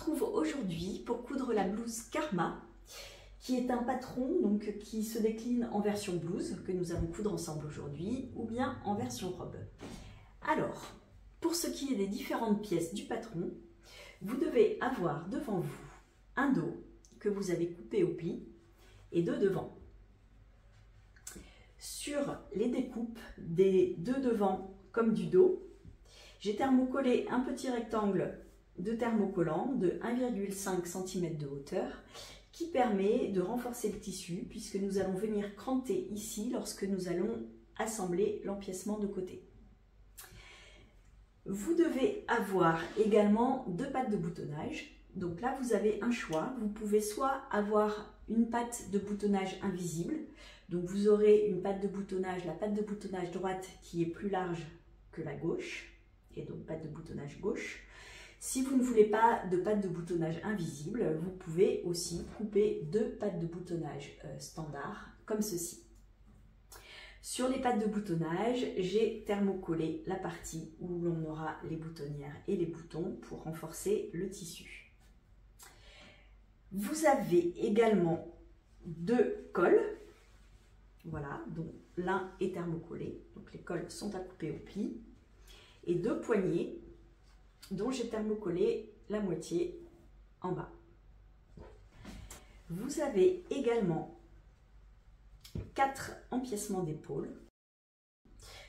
retrouve aujourd'hui pour coudre la blouse Karma, qui est un patron donc, qui se décline en version blouse, que nous allons coudre ensemble aujourd'hui, ou bien en version robe. Alors, pour ce qui est des différentes pièces du patron, vous devez avoir devant vous un dos que vous avez coupé au pli et deux devant. Sur les découpes des deux devant comme du dos, j'ai thermocollé un petit rectangle de thermocollant de 1,5 cm de hauteur qui permet de renforcer le tissu puisque nous allons venir cranter ici lorsque nous allons assembler l'empiècement de côté. Vous devez avoir également deux pattes de boutonnage. Donc là, vous avez un choix. Vous pouvez soit avoir une patte de boutonnage invisible. Donc vous aurez une patte de boutonnage, la patte de boutonnage droite qui est plus large que la gauche. Et donc patte de boutonnage gauche. Si vous ne voulez pas de patte de boutonnage invisible, vous pouvez aussi couper deux pattes de boutonnage standard comme ceci. Sur les pattes de boutonnage, j'ai thermocollé la partie où l'on aura les boutonnières et les boutons pour renforcer le tissu. Vous avez également deux cols, voilà, dont l'un est thermocollé, donc les cols sont à couper au pli, et deux poignets dont j'ai thermocollé la moitié en bas. Vous avez également 4 empiècements d'épaule,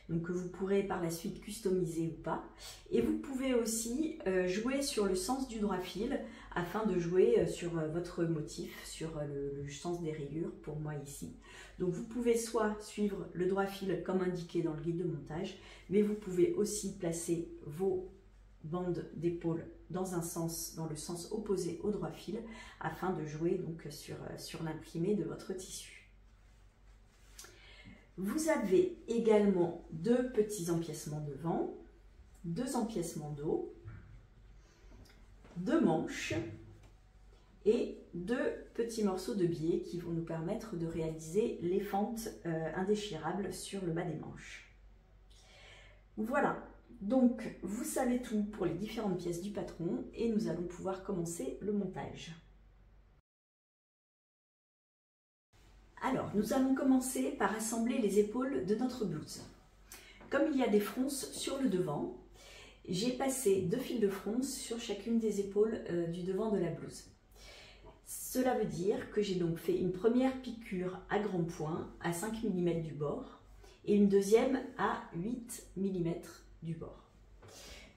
donc que vous pourrez par la suite customiser ou pas. Et vous pouvez aussi jouer sur le sens du droit fil afin de jouer sur votre motif, sur le sens des rayures, pour moi ici. Donc vous pouvez soit suivre le droit fil comme indiqué dans le guide de montage, mais vous pouvez aussi placer vos bandes d'épaule dans le sens opposé au droit fil afin de jouer donc sur l'imprimé de votre tissu. Vous avez également deux petits empiècements devant, deux empiècements dos, deux manches et deux petits morceaux de biais qui vont nous permettre de réaliser les fentes indéchirables sur le bas des manches. Voilà, donc vous savez tout pour les différentes pièces du patron et nous allons pouvoir commencer le montage. Alors, nous allons commencer par assembler les épaules de notre blouse. Comme il y a des fronces sur le devant, j'ai passé 2 fils de fronce sur chacune des épaules du devant de la blouse. Cela veut dire que j'ai donc fait une première piqûre à grand point à 5 mm du bord et une deuxième à 8 mm du bord.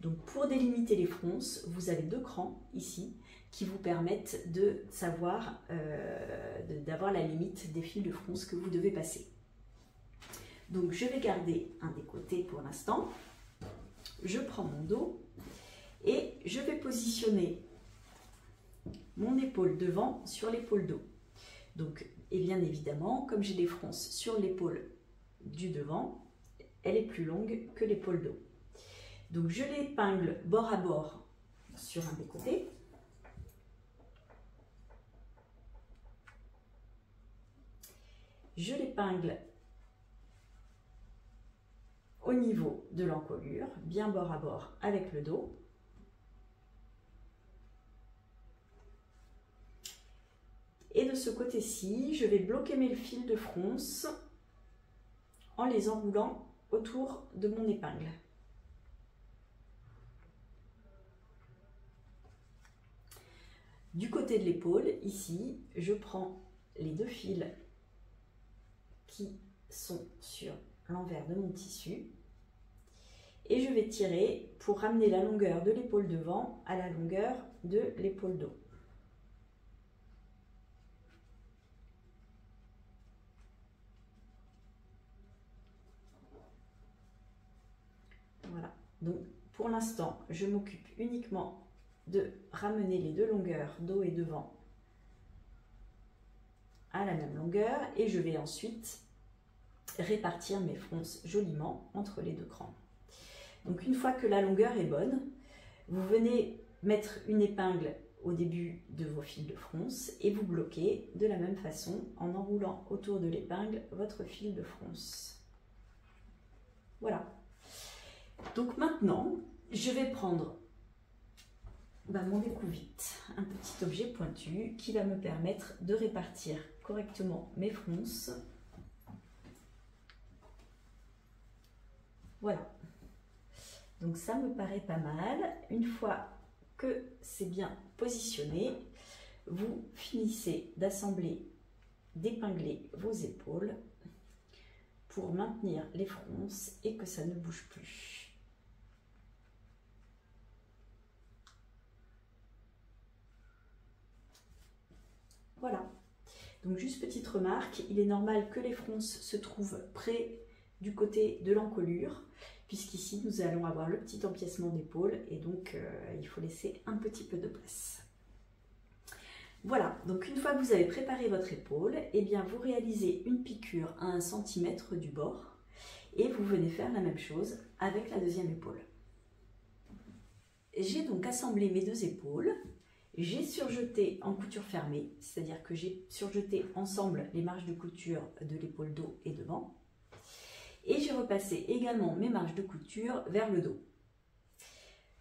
Donc pour délimiter les fronces, vous avez 2 crans ici qui vous permettent de savoir, d'avoir la limite des fils de fronce que vous devez passer. Donc je vais garder un des côtés pour l'instant. Je prends mon dos et je vais positionner mon épaule devant sur l'épaule dos. Donc, et bien évidemment, comme j'ai des fronces sur l'épaule du devant, elle est plus longue que l'épaule dos. Donc je l'épingle bord à bord sur un des côtés. Je l'épingle au niveau de l'encolure, bien bord à bord avec le dos. Et de ce côté-ci, je vais bloquer mes fils de fronce en les enroulant autour de mon épingle. Du côté de l'épaule, ici, je prends les 2 fils qui sont sur l'envers de mon tissu et je vais tirer pour ramener la longueur de l'épaule devant à la longueur de l'épaule dos. Voilà, donc pour l'instant, je m'occupe uniquement de ramener les 2 longueurs dos et devant à la même longueur et je vais ensuite répartir mes fronces joliment entre les 2 crans. Donc une fois que la longueur est bonne, vous venez mettre une épingle au début de vos fils de fronce et vous bloquez de la même façon en enroulant autour de l'épingle votre fil de fronce. Voilà. Donc maintenant, je vais prendre mon découvite, un petit objet pointu qui va me permettre de répartir correctement mes fronces. Voilà, donc ça me paraît pas mal. Une fois que c'est bien positionné, vous finissez d'assembler, d'épingler vos épaules pour maintenir les fronces et que ça ne bouge plus. Voilà, donc juste petite remarque, il est normal que les fronces se trouvent près du côté de l'encolure, puisqu'ici nous allons avoir le petit empiècement d'épaule et donc il faut laisser un petit peu de place. Voilà, donc une fois que vous avez préparé votre épaule, eh bien vous réalisez une piqûre à 1 cm du bord et vous venez faire la même chose avec la deuxième épaule. J'ai donc assemblé mes deux épaules. J'ai surjeté en couture fermée, c'est-à-dire que j'ai surjeté ensemble les marges de couture de l'épaule dos et devant. Et j'ai repassé également mes marges de couture vers le dos.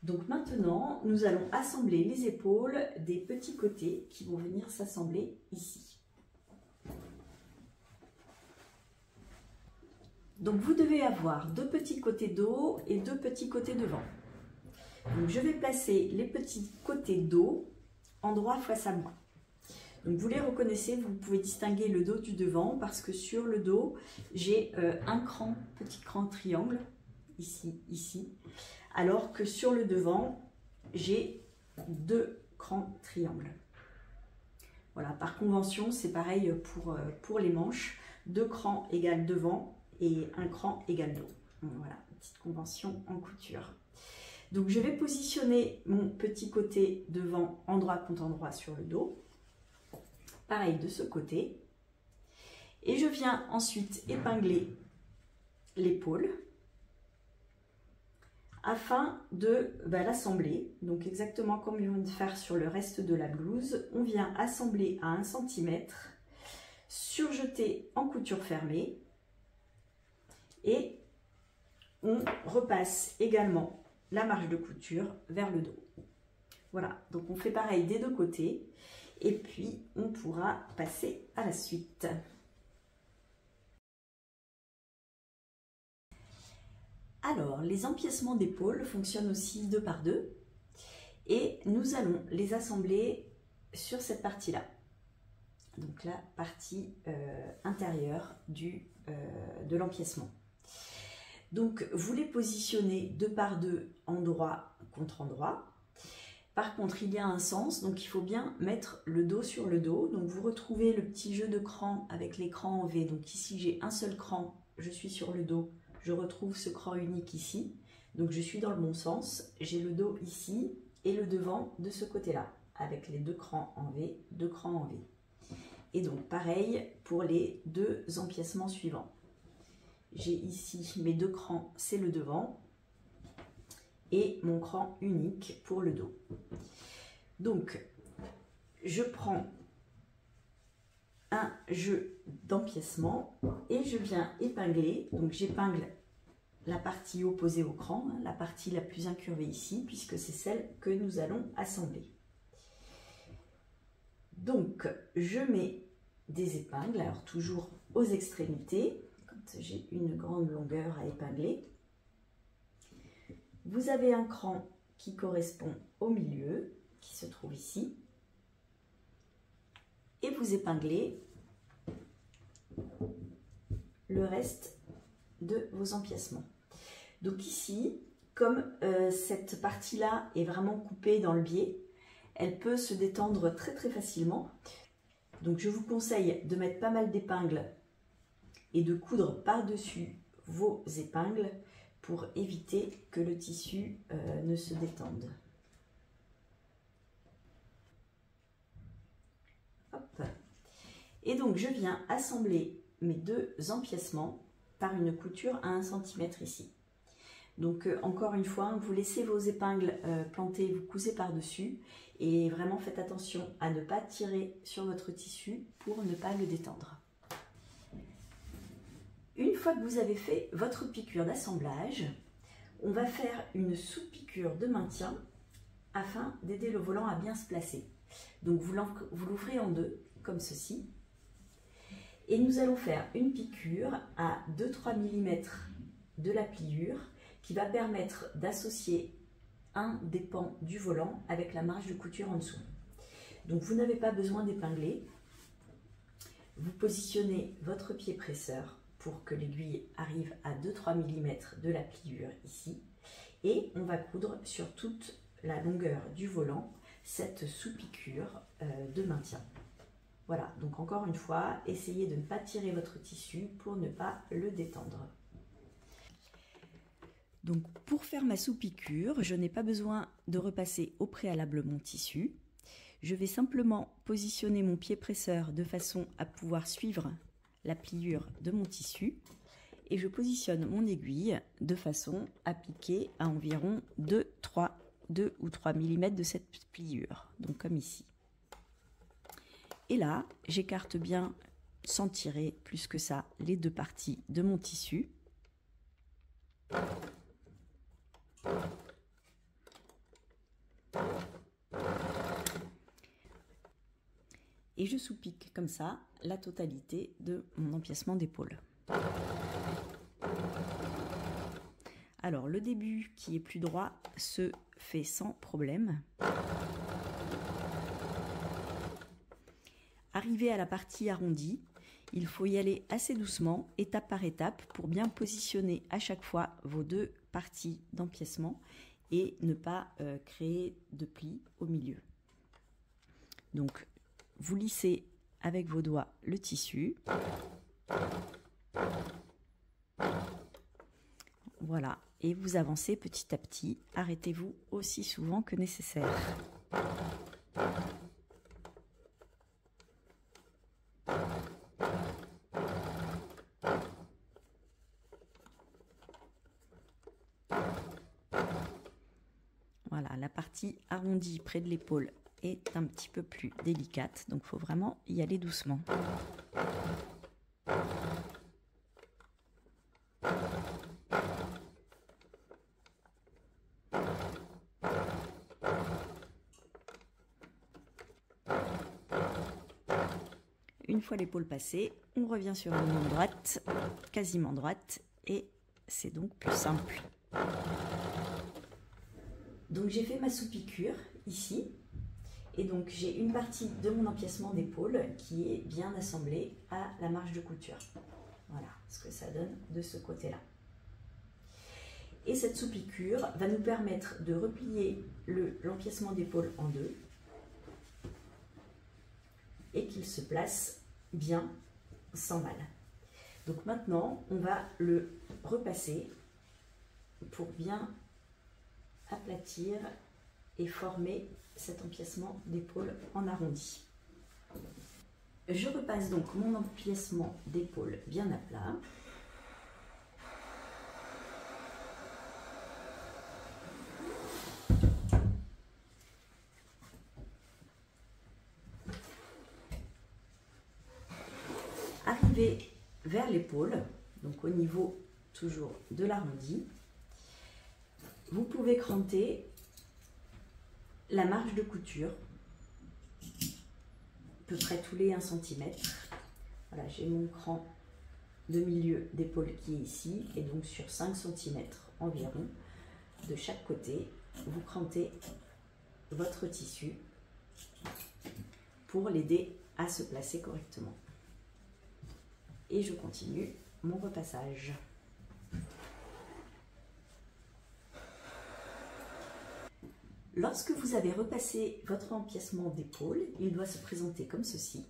Donc maintenant, nous allons assembler les épaules des petits côtés qui vont venir s'assembler ici. Donc vous devez avoir 2 petits côtés dos et 2 petits côtés devant. Donc je vais placer les petits côtés dos endroit face à moi. Donc vous les reconnaissez, vous pouvez distinguer le dos du devant parce que sur le dos, j'ai un cran, petit cran triangle, ici, ici, alors que sur le devant, j'ai 2 crans triangles. Voilà, par convention, c'est pareil pour les manches, 2 crans égale devant et 1 cran égale dos. Voilà, petite convention en couture. Donc je vais positionner mon petit côté devant endroit contre endroit sur le dos. Pareil de ce côté. Et je viens ensuite épingler l'épaule afin de l'assembler. Donc exactement comme on vient de faire sur le reste de la blouse, on vient assembler à 1 cm, surjeter en couture fermée et on repasse également la marge de couture vers le dos. Voilà, donc on fait pareil des deux côtés et puis on pourra passer à la suite. Alors, les empiècements d'épaule fonctionnent aussi 2 par 2 et nous allons les assembler sur cette partie-là. Donc la partie intérieure de l'empiècement. Donc vous les positionnez 2 par 2 endroit contre endroit. Par contre, il y a un sens, donc il faut bien mettre le dos sur le dos. Donc vous retrouvez le petit jeu de cran avec les crans en V. Donc ici j'ai un seul cran, je suis sur le dos, je retrouve ce cran unique ici. Donc je suis dans le bon sens, j'ai le dos ici et le devant de ce côté-là, avec les 2 crans en V, 2 crans en V. Et donc pareil pour les 2 empiècements suivants. J'ai ici mes 2 crans, c'est le devant, et mon cran unique pour le dos. Donc, je prends un jeu d'empiècement et je viens épingler. Donc, j'épingle la partie opposée au cran, la partie la plus incurvée ici, puisque c'est celle que nous allons assembler. Donc, je mets des épingles, alors toujours aux extrémités, quand j'ai une grande longueur à épingler. Vous avez un cran qui correspond au milieu, qui se trouve ici, et vous épinglez le reste de vos empiècements. Donc ici, comme cette partie-là est vraiment coupée dans le biais, elle peut se détendre très très facilement. Donc je vous conseille de mettre pas mal d'épingles et de coudre par-dessus vos épingles pour éviter que le tissu ne se détende. Hop. Et donc je viens assembler mes 2 empiècements par une couture à 1 cm ici. Donc encore une fois, vous laissez vos épingles plantées, vous cousez par-dessus et vraiment faites attention à ne pas tirer sur votre tissu pour ne pas le détendre. Une fois que vous avez fait votre piqûre d'assemblage, on va faire une sous-piqûre de maintien afin d'aider le volant à bien se placer. Donc vous l'ouvrez en deux, comme ceci. Et nous allons faire une piqûre à 2-3 mm de la pliure qui va permettre d'associer un des pans du volant avec la marge de couture en dessous. Donc vous n'avez pas besoin d'épingler. Vous positionnez votre pied presseur pour que l'aiguille arrive à 2-3 mm de la pliure ici. Et on va coudre sur toute la longueur du volant cette sous-piqûre de maintien. Voilà, donc encore une fois, essayez de ne pas tirer votre tissu pour ne pas le détendre. Donc pour faire ma sous-piqûre, je n'ai pas besoin de repasser au préalable mon tissu. Je vais simplement positionner mon pied presseur de façon à pouvoir suivre la pliure de mon tissu. Et je positionne mon aiguille de façon à piquer à environ 2 ou 3 mm de cette pliure, donc comme ici. Et là, j'écarte bien, sans tirer plus que ça, les deux parties de mon tissu. Et je sous-pique comme ça la totalité de mon empiècement d'épaule. Alors le début qui est plus droit se fait sans problème. Arrivé à la partie arrondie, il faut y aller assez doucement, étape par étape, pour bien positionner à chaque fois vos deux parties d'empiècement et ne pas créer de plis au milieu. Donc vous lissez avec vos doigts le tissu. Voilà, et vous avancez petit à petit. Arrêtez-vous aussi souvent que nécessaire. Voilà, la partie arrondie près de l'épaule est un petit peu plus délicate, donc il faut vraiment y aller doucement. Une fois l'épaule passée, on revient sur une ligne droite, quasiment droite, et c'est donc plus simple. Donc j'ai fait ma sous-piqûre ici, et donc j'ai une partie de mon empiècement d'épaule qui est bien assemblée à la marge de couture. Voilà ce que ça donne de ce côté-là. Et cette sous-piqûre va nous permettre de replier l'empiècement d'épaule en deux et qu'il se place bien sans mal. Donc maintenant, on va le repasser pour bien aplatir et former cet empiècement d'épaule en arrondi. Je repasse donc mon empiècement d'épaule bien à plat. Arrivé vers l'épaule, donc au niveau toujours de l'arrondi, vous pouvez cranter la marge de couture, à peu près tous les 1 cm. Voilà, j'ai mon cran de milieu d'épaule qui est ici, et donc sur 5 cm environ, de chaque côté, vous crantez votre tissu pour l'aider à se placer correctement. Et je continue mon repassage. Lorsque vous avez repassé votre empiècement d'épaule, il doit se présenter comme ceci.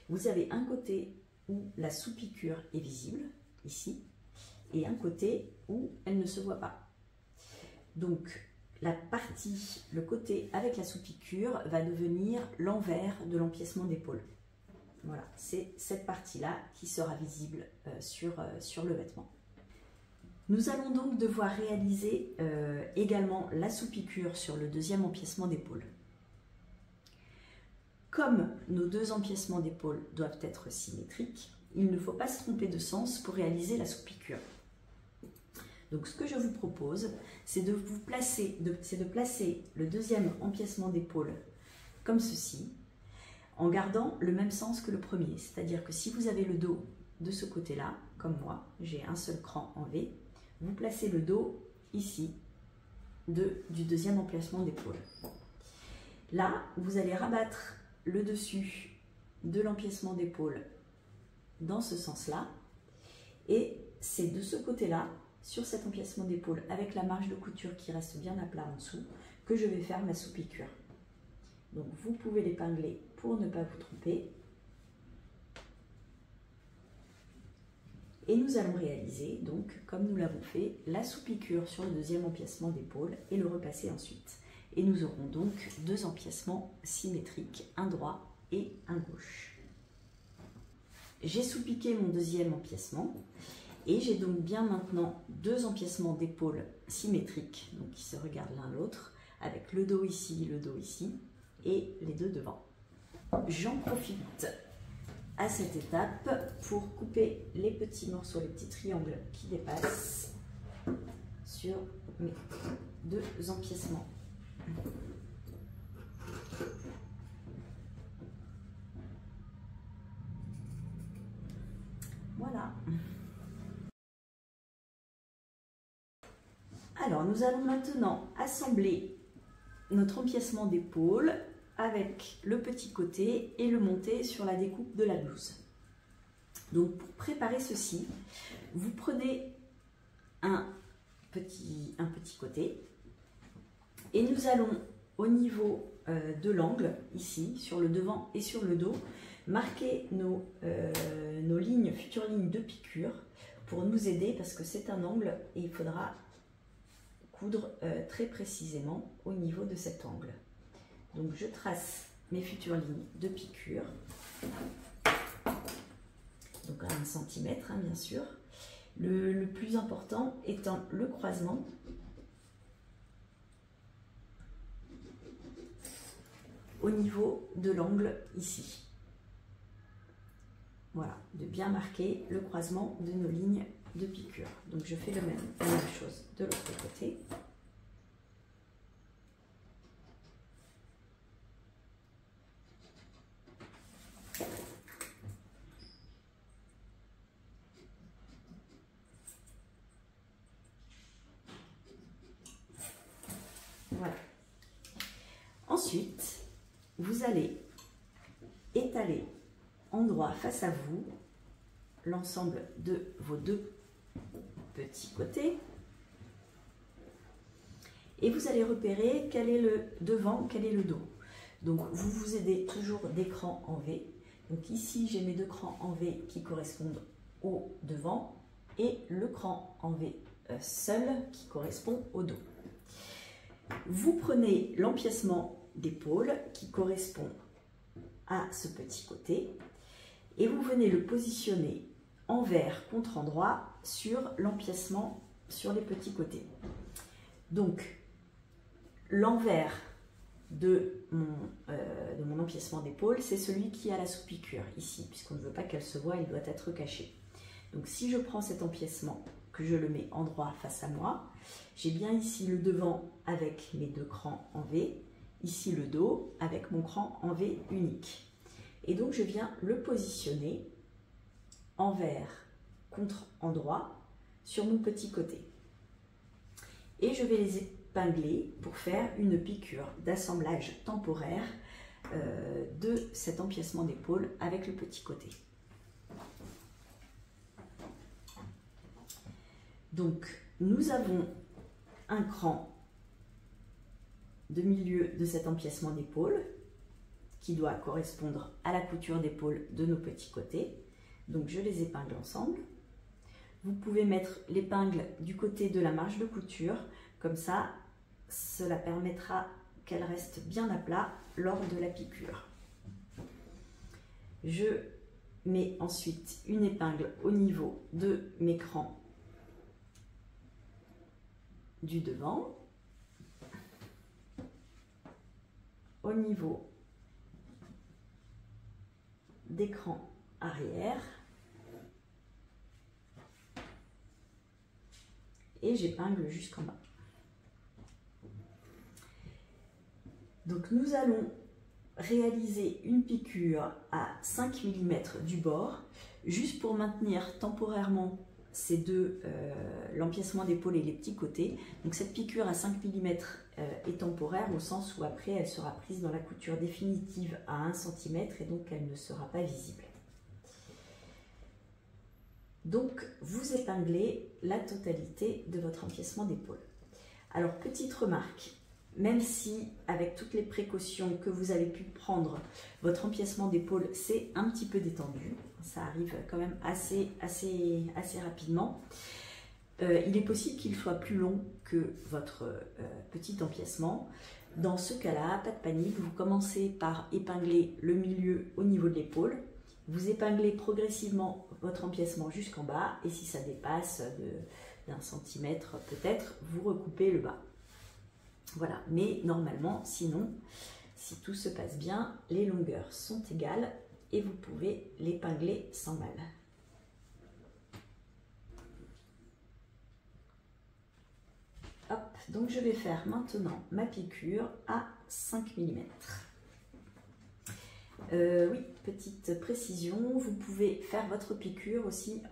Vous avez un côté où la sous-piqûre est visible, ici, et un côté où elle ne se voit pas. Donc, la partie, le côté avec la sous-piqûre va devenir l'envers de l'empiècement d'épaule. Voilà, c'est cette partie-là qui sera visible sur le vêtement. Nous allons donc devoir réaliser également la sous-piqûre sur le deuxième empiècement d'épaule. Comme nos deux empiècements d'épaule doivent être symétriques, il ne faut pas se tromper de sens pour réaliser la sous-piqûre. Donc ce que je vous propose, c'est de placer le deuxième empiècement d'épaule comme ceci, en gardant le même sens que le premier. C'est-à-dire que si vous avez le dos de ce côté-là, comme moi, j'ai un seul cran en V, vous placez le dos ici du deuxième emplacement d'épaule. Là, vous allez rabattre le dessus de l'empiècement d'épaule dans ce sens-là, et c'est de ce côté-là, sur cet empiècement d'épaule, avec la marge de couture qui reste bien à plat en dessous, que je vais faire ma sous-piqûre. Donc vous pouvez l'épingler pour ne pas vous tromper. Et nous allons réaliser, donc, comme nous l'avons fait, la sous-piqûre sur le deuxième empiècement d'épaule et le repasser ensuite. Et nous aurons donc deux empiècements symétriques, un droit et un gauche. J'ai sous-piqué mon deuxième empiècement et j'ai donc bien maintenant deux empiècements d'épaule symétriques, donc qui se regardent l'un l'autre, avec le dos ici et les deux devant. J'en profite à cette étape pour couper les petits morceaux, les petits triangles qui dépassent sur mes deux empiècements. Voilà. Alors, nous allons maintenant assembler notre empiècement d'épaule avec le petit côté et le monter sur la découpe de la blouse. Donc pour préparer ceci, vous prenez un petit côté et nous allons au niveau de l'angle, ici, sur le devant et sur le dos, marquer nos futures lignes de piqûre pour nous aider parce que c'est un angle et il faudra coudre très précisément au niveau de cet angle. Donc je trace mes futures lignes de piqûre, donc à 1 cm bien sûr. Le plus important étant le croisement au niveau de l'angle ici. Voilà, de bien marquer le croisement de nos lignes de piqûre. Donc je fais la même chose de l'autre côté. Voilà. Ensuite, vous allez étaler en droit face à vous l'ensemble de vos deux petits côtés et vous allez repérer quel est le devant, quel est le dos. Donc vous vous aidez toujours des crans en V. Donc ici j'ai mes deux crans en V qui correspondent au devant et le cran en V seul qui correspond au dos. Vous prenez l'empiècement d'épaule qui correspond à ce petit côté et vous venez le positionner envers contre endroit sur l'empiècement sur les petits côtés. Donc l'envers de mon empiècement d'épaule, c'est celui qui a la sous-piqûre ici, puisqu'on ne veut pas qu'elle se voie, il doit être caché. Donc si je prends cet empiècement, que je le mets en droit face à moi, j'ai bien ici le devant avec mes deux crans en V, ici le dos avec mon cran en V unique. Et donc je viens le positionner envers contre endroit sur mon petit côté. Et je vais les épingler pour faire une piqûre d'assemblage temporaire de cet empiècement d'épaule avec le petit côté. Donc nous avons un cran de milieu de cet empiècement d'épaule qui doit correspondre à la couture d'épaule de nos petits côtés. Donc je les épingle ensemble. Vous pouvez mettre l'épingle du côté de la marge de couture, comme ça, cela permettra qu'elle reste bien à plat lors de la piqûre. Je mets ensuite une épingle au niveau de mes crans du devant, au niveau des crans arrière et j'épingle jusqu'en bas. Donc nous allons réaliser une piqûre à 5 mm du bord, juste pour maintenir temporairement ces deux, l'empiècement d'épaule et les petits côtés. Donc cette piqûre à 5 mm est temporaire au sens où après elle sera prise dans la couture définitive à 1 cm et donc elle ne sera pas visible. Donc vous épinglez la totalité de votre empiècement d'épaule. Alors petite remarque, même si avec toutes les précautions que vous avez pu prendre, votre empiècement d'épaule s'est un petit peu détendu, ça arrive quand même assez rapidement, il est possible qu'il soit plus long que votre petit empiècement. Dans ce cas-là, pas de panique, vous commencez par épingler le milieu au niveau de l'épaule, vous épinglez progressivement votre empiècement jusqu'en bas et si ça dépasse d'1 centimètre peut-être, vous recoupez le bas. Voilà, mais normalement, sinon, si tout se passe bien, les longueurs sont égales et vous pouvez l'épingler sans mal. Hop, donc je vais faire maintenant ma piqûre à 5 mm. Oui, petite précision, vous pouvez faire votre piqûre aussi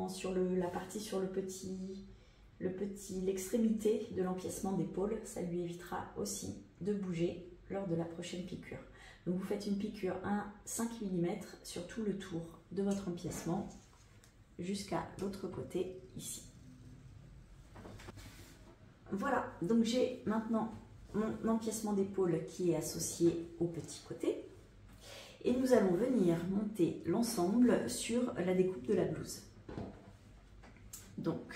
sur la partie sur l'extrémité de l'empiècement d'épaule, ça lui évitera aussi de bouger lors de la prochaine piqûre. Donc vous faites une piqûre à 5 mm sur tout le tour de votre empiècement jusqu'à l'autre côté ici. Voilà, donc j'ai maintenant mon empiècement d'épaule qui est associé au petit côté. Et nous allons venir monter l'ensemble sur la découpe de la blouse. Donc,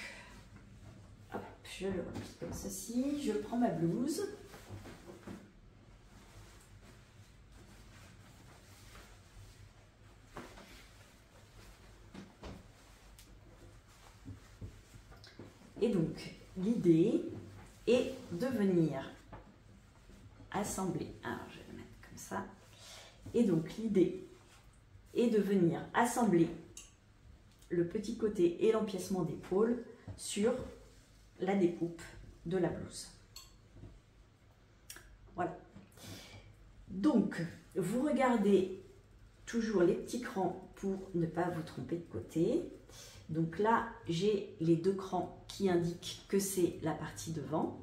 hop, je le replie comme ceci, je prends ma blouse. Et donc, l'idée est de venir assembler. Alors, je vais le mettre comme ça. Et donc, l'idée est de venir assembler le petit côté et l'empiècement d'épaule sur la découpe de la blouse. Voilà. Donc, vous regardez toujours les petits crans pour ne pas vous tromper de côté. Donc là, j'ai les deux crans qui indiquent que c'est la partie devant.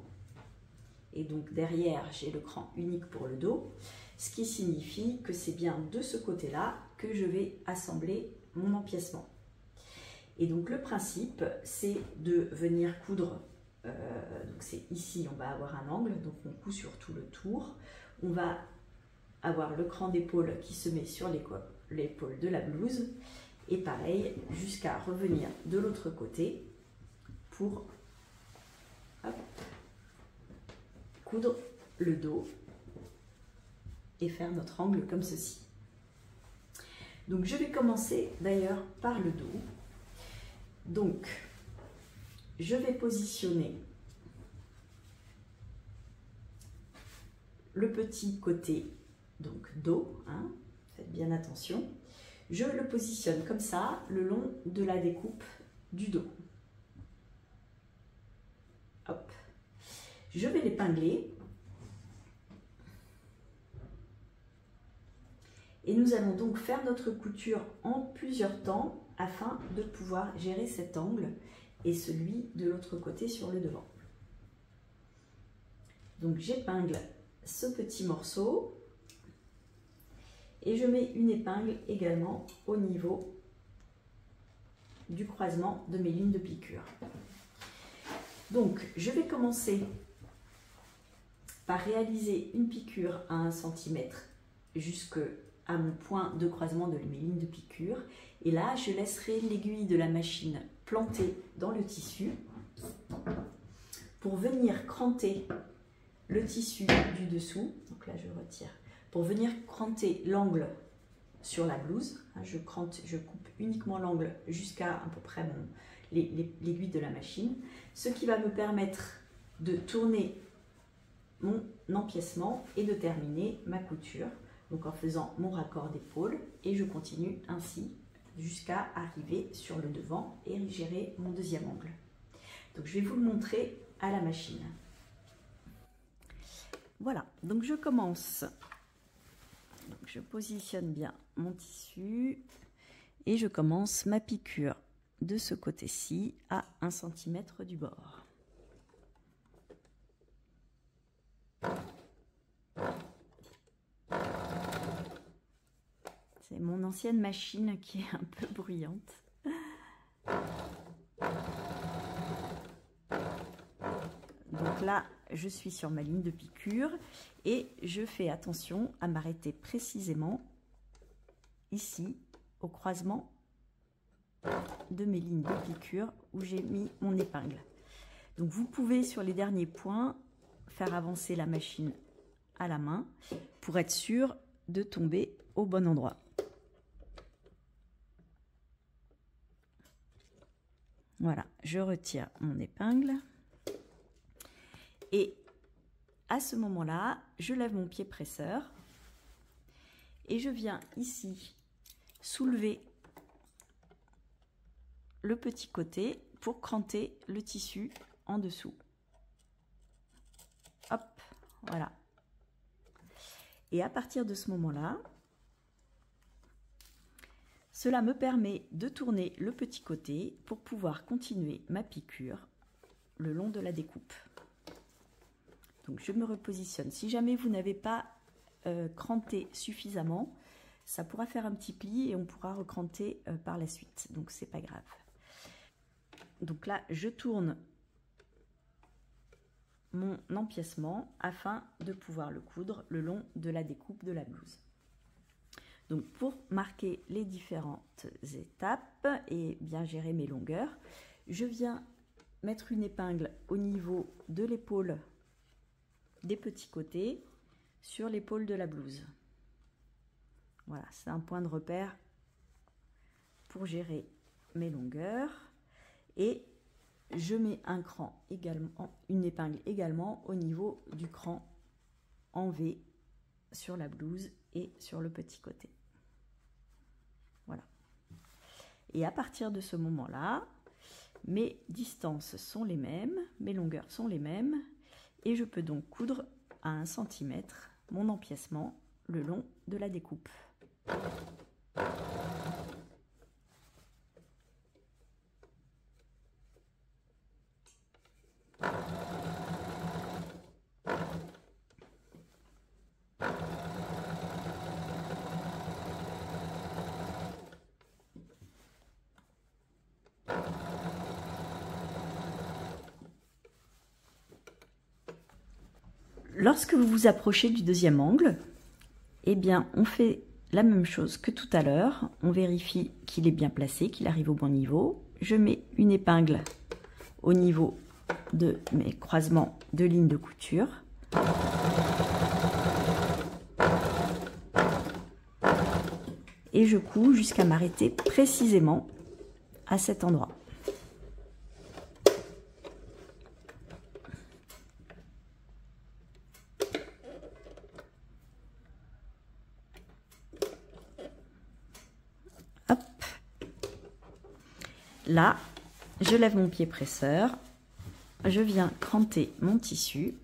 Et donc derrière, j'ai le cran unique pour le dos, ce qui signifie que c'est bien de ce côté-là que je vais assembler mon empiècement. Et donc le principe, c'est de venir coudre, donc c'est ici, on va avoir un angle, donc on coud sur tout le tour. On va avoir le cran d'épaule qui se met sur l'épaule de la blouse, et pareil, jusqu'à revenir de l'autre côté pour coudre le dos et faire notre angle comme ceci. Donc je vais commencer d'ailleurs par le dos. Donc je vais positionner le petit côté donc dos, hein, faites bien attention. Je le positionne comme ça le long de la découpe du dos. Hop. Je vais l'épingler. Et nous allons donc faire notre couture en plusieurs temps afin de pouvoir gérer cet angle et celui de l'autre côté sur le devant. Donc j'épingle ce petit morceau et je mets une épingle également au niveau du croisement de mes lignes de piqûre. Donc je vais commencer par réaliser une piqûre à 1 cm jusqu'à mon point de croisement de mes lignes de piqûre. Et là, je laisserai l'aiguille de la machine plantée dans le tissu pour venir cranter le tissu du dessous. Donc là, je retire. Pour venir cranter l'angle sur la blouse. Je coupe uniquement l'angle jusqu'à à peu près l'aiguille de la machine. Ce qui va me permettre de tourner mon empiècement et de terminer ma couture. Donc en faisant mon raccord d'épaule, et je continue ainsi jusqu'à arriver sur le devant et gérer mon deuxième angle. Donc je vais vous le montrer à la machine. Voilà, donc je commence. Donc je positionne bien mon tissu et je commence ma piqûre de ce côté-ci à 1 cm du bord. C'est mon ancienne machine qui est un peu bruyante. Donc là, je suis sur ma ligne de piqûre et je fais attention à m'arrêter précisément ici au croisement de mes lignes de piqûre où j'ai mis mon épingle. Donc vous pouvez sur les derniers points faire avancer la machine à la main pour être sûr de tomber au bon endroit. Voilà, je retire mon épingle et à ce moment-là, je lève mon pied presseur et je viens ici soulever le petit côté pour cranter le tissu en dessous. Hop, voilà. Et à partir de ce moment-là, cela me permet de tourner le petit côté pour pouvoir continuer ma piqûre le long de la découpe. Donc je me repositionne. Si jamais vous n'avez pas cranté suffisamment, ça pourra faire un petit pli et on pourra recranter par la suite. Donc c'est pas grave. Donc là, je tourne mon empiècement afin de pouvoir le coudre le long de la découpe de la blouse. Donc pour marquer les différentes étapes et bien gérer mes longueurs, je viens mettre une épingle au niveau de l'épaule des petits côtés sur l'épaule de la blouse. Voilà, c'est un point de repère pour gérer mes longueurs. Et je mets un cran également, une épingle également au niveau du cran en V sur la blouse et sur le petit côté. Voilà. Et à partir de ce moment-là, mes distances sont les mêmes, mes longueurs sont les mêmes, et je peux donc coudre à 1 cm mon empiècement le long de la découpe. Lorsque vous vous approchez du deuxième angle, eh bien, on fait la même chose que tout à l'heure. On vérifie qu'il est bien placé, qu'il arrive au bon niveau. Je mets une épingle au niveau de mes croisements de lignes de couture. Et je couds jusqu'à m'arrêter précisément à cet endroit. Hop. Là, je lève mon pied presseur, je viens cranter mon tissu.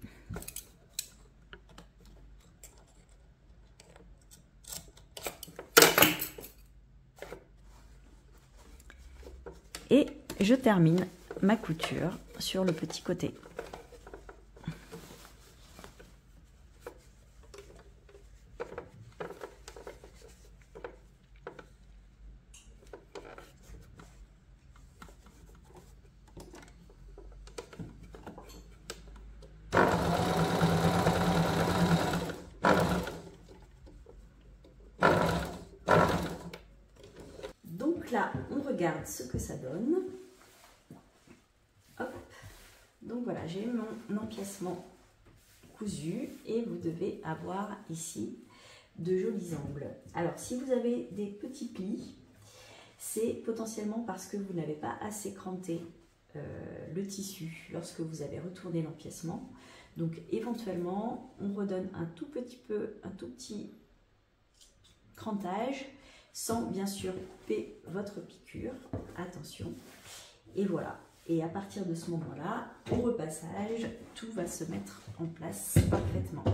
Et je termine ma couture sur le petit côté. Donc là, on regarde ce que ça donne. Hop. Donc voilà, j'ai mon empiècement cousu et vous devez avoir ici de jolis angles. Alors, si vous avez des petits plis, c'est potentiellement parce que vous n'avez pas assez cranté le tissu lorsque vous avez retourné l'empiècement. Donc, éventuellement, on redonne un tout petit crantage, sans bien sûr couper votre piqûre. Attention. Et voilà. Et à partir de ce moment-là, au repassage, tout va se mettre en place parfaitement.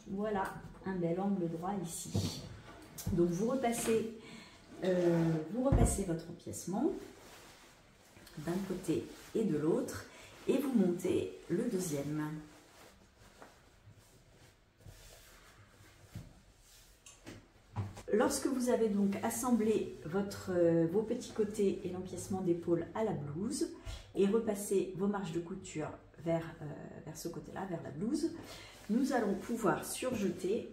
Voilà un bel angle droit ici. Donc vous repassez votre empiècement d'un côté et de l'autre et vous montez le deuxième. Lorsque vous avez donc assemblé vos petits côtés et l'empiècement d'épaule à la blouse et repassé vos marges de couture vers ce côté-là, vers la blouse, nous allons pouvoir surjeter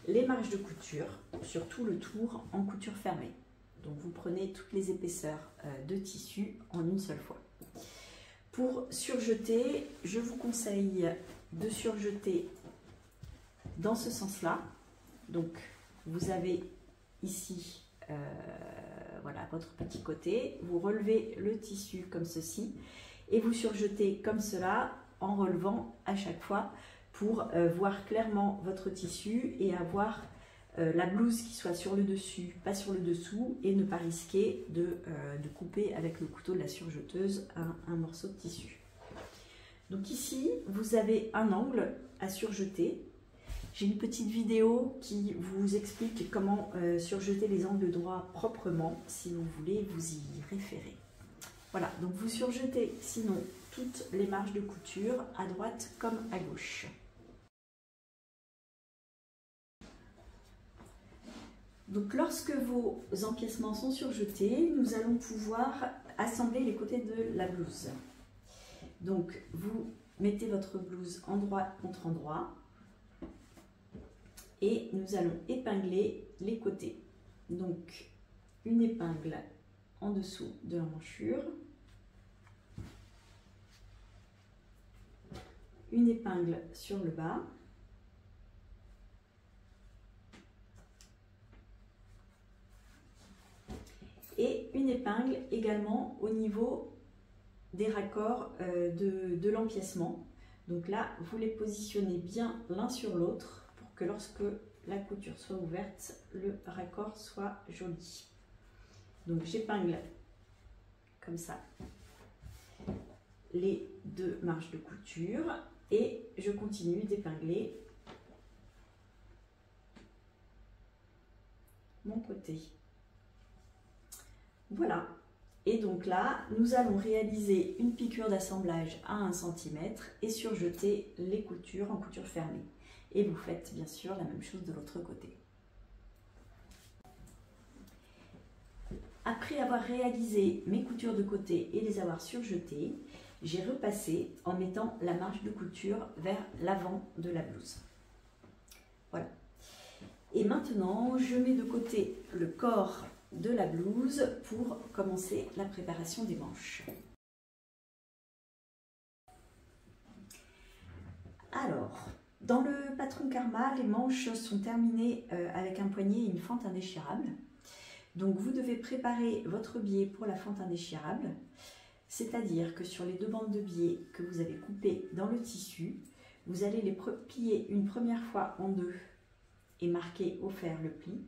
les marges de couture sur tout le tour en couture fermée. Donc vous prenez toutes les épaisseurs de tissu en une seule fois. Pour surjeter, je vous conseille de surjeter dans ce sens-là. Donc vous avez ici voilà, votre petit côté, vous relevez le tissu comme ceci et vous surjetez comme cela en relevant à chaque fois pour voir clairement votre tissu et avoir la blouse qui soit sur le dessus, pas sur le dessous, et ne pas risquer de couper avec le couteau de la surjeteuse un morceau de tissu. Donc ici, vous avez un angle à surjeter. J'ai une petite vidéo qui vous explique comment surjeter les angles droits proprement, si vous voulez vous y référer. Voilà, donc vous surjetez sinon toutes les marges de couture à droite comme à gauche. Donc lorsque vos empiècements sont surjetés, nous allons pouvoir assembler les côtés de la blouse. Donc vous mettez votre blouse endroit contre endroit et nous allons épingler les côtés. Donc une épingle en dessous de l'emmanchure, une épingle sur le bas, et une épingle également au niveau des raccords de l'empiècement. Donc là, vous les positionnez bien l'un sur l'autre pour que lorsque la couture soit ouverte, le raccord soit joli. Donc j'épingle comme ça les deux marges de couture et je continue d'épingler mon côté. Voilà, et donc là nous allons réaliser une piqûre d'assemblage à 1 cm et surjeter les coutures en couture fermée, et vous faites bien sûr la même chose de l'autre côté. Après avoir réalisé mes coutures de côté et les avoir surjetées, j'ai repassé en mettant la marge de couture vers l'avant de la blouse. Voilà. Et maintenant, je mets de côté le corps de la blouse pour commencer la préparation des manches. Alors, dans le patron Karma, les manches sont terminées avec un poignet et une fente indéchirable. Donc vous devez préparer votre biais pour la fente indéchirable, c'est-à-dire que sur les deux bandes de biais que vous avez coupées dans le tissu, vous allez les plier une première fois en deux et marquer au fer le pli,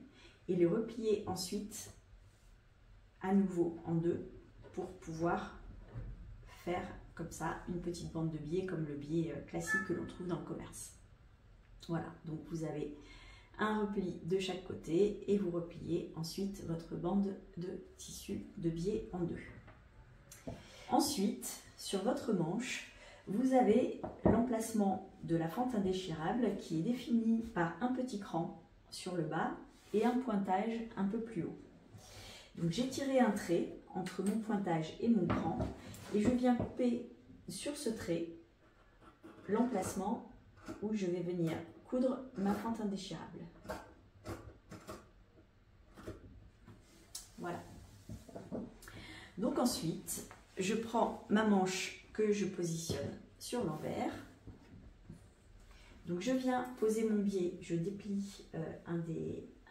et les replier ensuite à nouveau en deux pour pouvoir faire comme ça une petite bande de biais comme le biais classique que l'on trouve dans le commerce. Voilà, donc vous avez un repli de chaque côté et vous repliez ensuite votre bande de tissu de biais en deux. Ensuite, sur votre manche, vous avez l'emplacement de la fente indéchirable qui est défini par un petit cran sur le bas et un pointage un peu plus haut. Donc j'ai tiré un trait entre mon pointage et mon cran et je viens couper sur ce trait l'emplacement où je vais venir coudre ma fente indéchirable. Voilà. Donc ensuite, je prends ma manche que je positionne sur l'envers. Donc je viens poser mon biais, je déplie un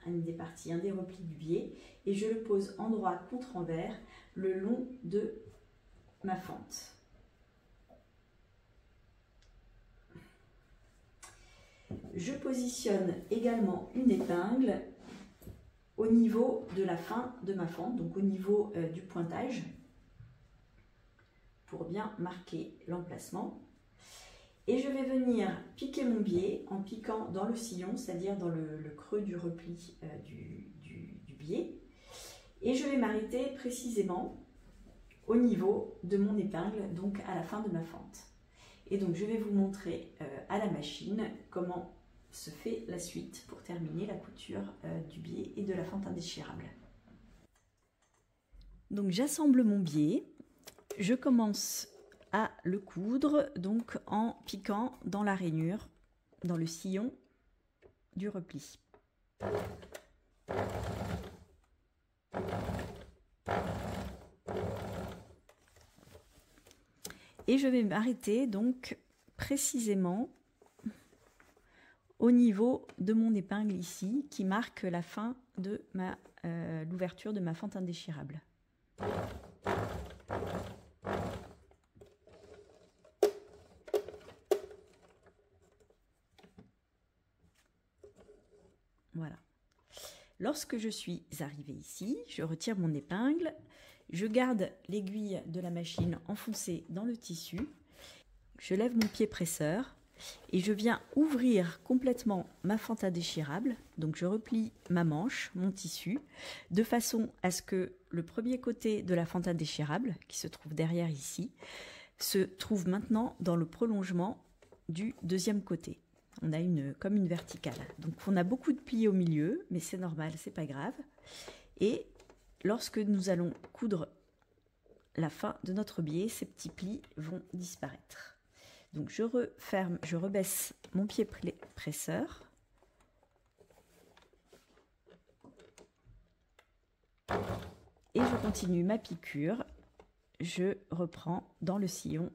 une des parties, un des replis du biais, et je le pose endroit contre envers le long de ma fente. Je positionne également une épingle au niveau de la fin de ma fente, donc au niveau du pointage, pour bien marquer l'emplacement. Et je vais venir piquer mon biais en piquant dans le sillon, c'est-à-dire dans le creux du repli du biais. Et je vais m'arrêter précisément au niveau de mon épingle, donc à la fin de ma fente. Et donc je vais vous montrer à la machine comment se fait la suite pour terminer la couture du biais et de la fente indéchirable. Donc j'assemble mon biais, je commence à le coudre donc en piquant dans la rainure, dans le sillon du repli. Et je vais m'arrêter donc précisément au niveau de mon épingle ici, qui marque la fin de l'ouverture de ma fente indéchirable. Voilà. Lorsque je suis arrivée ici, je retire mon épingle, je garde l'aiguille de la machine enfoncée dans le tissu, je lève mon pied presseur et je viens ouvrir complètement ma fente indéchirable. Donc je replie ma manche, mon tissu, de façon à ce que le premier côté de la fente indéchirable, qui se trouve derrière ici, se trouve maintenant dans le prolongement du deuxième côté. On a comme une verticale. Donc on a beaucoup de plis au milieu, mais c'est normal, c'est pas grave. Et lorsque nous allons coudre la fin de notre biais, ces petits plis vont disparaître. Donc je referme, je rebaisse mon pied presseur. Et je continue ma piqûre. Je reprends dans le sillon.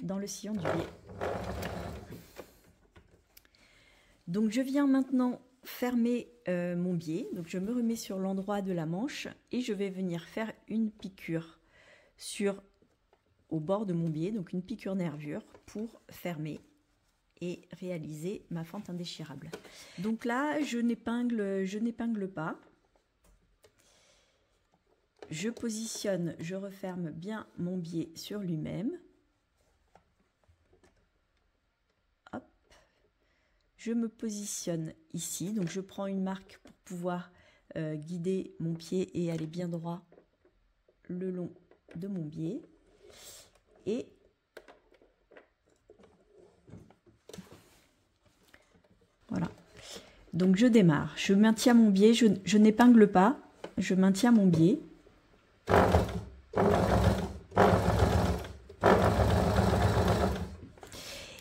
Dans le sillon du biais. Donc je viens maintenant fermer mon biais, donc je me remets sur l'endroit de la manche et je vais venir faire une piqûre au bord de mon biais, donc une piqûre nervure pour fermer et réaliser ma fente indéchirable. Donc là, je n'épingle pas. Je positionne, je referme bien mon biais sur lui-même. Je me positionne ici, donc je prends une marque pour pouvoir guider mon pied et aller bien droit le long de mon biais. Et voilà. Donc je démarre, je maintiens mon biais, je n'épingle pas, je maintiens mon biais.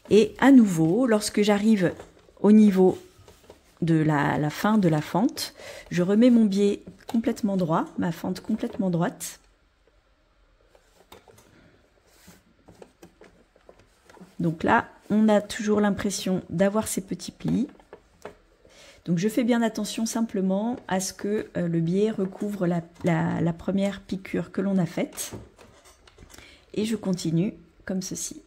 Et à nouveau, lorsque j'arrive au niveau de la fin de la fente, je remets mon biais complètement droit, ma fente complètement droite. Donc là, on a toujours l'impression d'avoir ces petits plis. Donc je fais bien attention simplement à ce que le biais recouvre la première piqûre que l'on a faite. Et je continue comme ceci.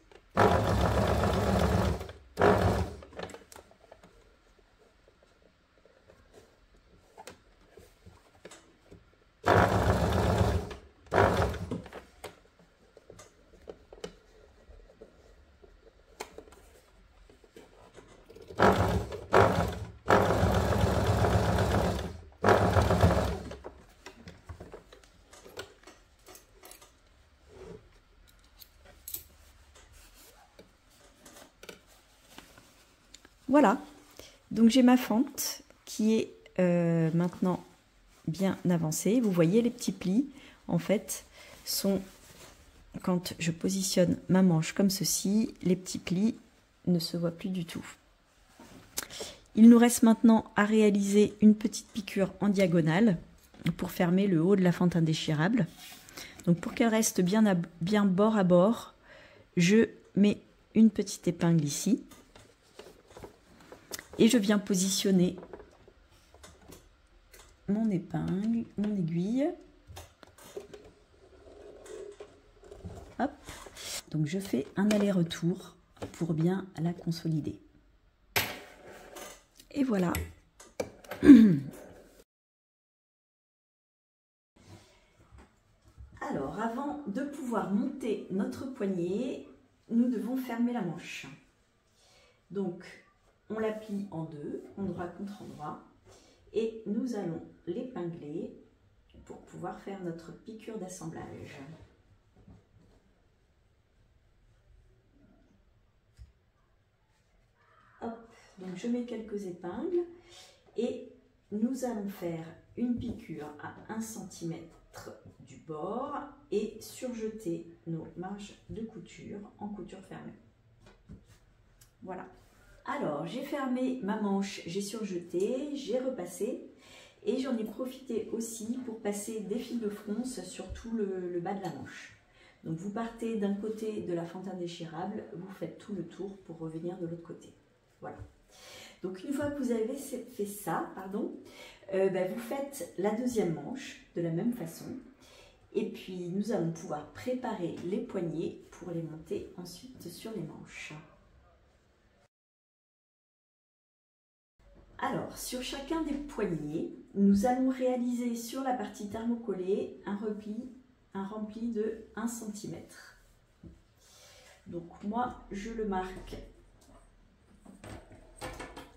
Voilà, donc j'ai ma fente qui est maintenant bien avancée. Vous voyez les petits plis, en fait, sont, quand je positionne ma manche comme ceci, les petits plis ne se voient plus du tout. Il nous reste maintenant à réaliser une petite piqûre en diagonale pour fermer le haut de la fente indéchirable. Donc pour qu'elle reste bien bord à bord, je mets une petite épingle ici. Et je viens positionner mon épingle, mon aiguille. Hop. Donc je fais un aller-retour pour bien la consolider. Et voilà. Alors, avant de pouvoir monter notre poignet, nous devons fermer la manche. Donc, on la plie en deux, endroit contre endroit, et nous allons l'épingler pour pouvoir faire notre piqûre d'assemblage. Hop, donc je mets quelques épingles et nous allons faire une piqûre à 1 cm du bord et surjeter nos marges de couture en couture fermée. Voilà. Alors, j'ai fermé ma manche, j'ai surjeté, j'ai repassé et j'en ai profité aussi pour passer des fils de fronce sur tout le bas de la manche. Donc, vous partez d'un côté de la fente indéchirable, vous faites tout le tour pour revenir de l'autre côté. Voilà. Donc, une fois que vous avez fait ça, vous faites la deuxième manche de la même façon. Et puis, nous allons pouvoir préparer les poignets pour les monter ensuite sur les manches. Alors, sur chacun des poignets, nous allons réaliser sur la partie thermocollée un rempli de 1 cm. Donc, moi, je le marque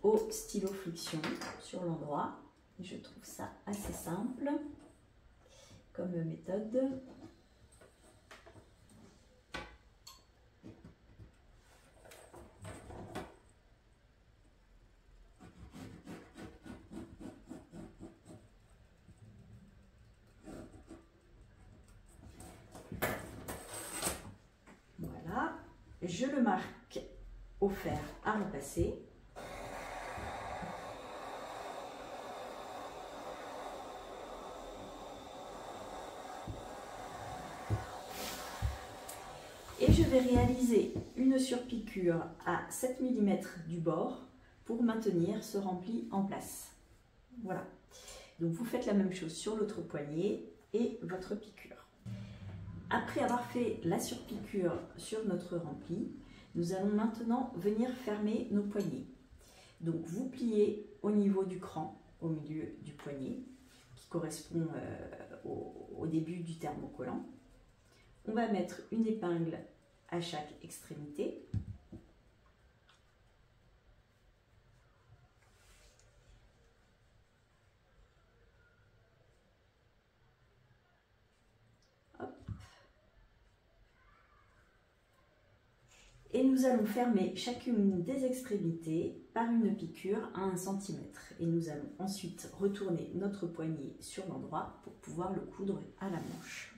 au stylo flexion sur l'endroit. Je trouve ça assez simple comme méthode. Voilà, je le marque au fer à repasser. Et je vais réaliser une surpiqûre à 7 mm du bord pour maintenir ce rempli en place. Voilà. Donc vous faites la même chose sur l'autre poignet et votre piqûre. Après avoir fait la surpiqûre sur notre rempli, nous allons maintenant venir fermer nos poignets. Donc vous pliez au niveau du cran, au milieu du poignet, qui correspond au début du thermocollant. On va mettre une épingle à chaque extrémité. Hop. Et nous allons fermer chacune des extrémités par une piqûre à 1 cm. Et nous allons ensuite retourner notre poignet sur l'endroit pour pouvoir le coudre à la manche.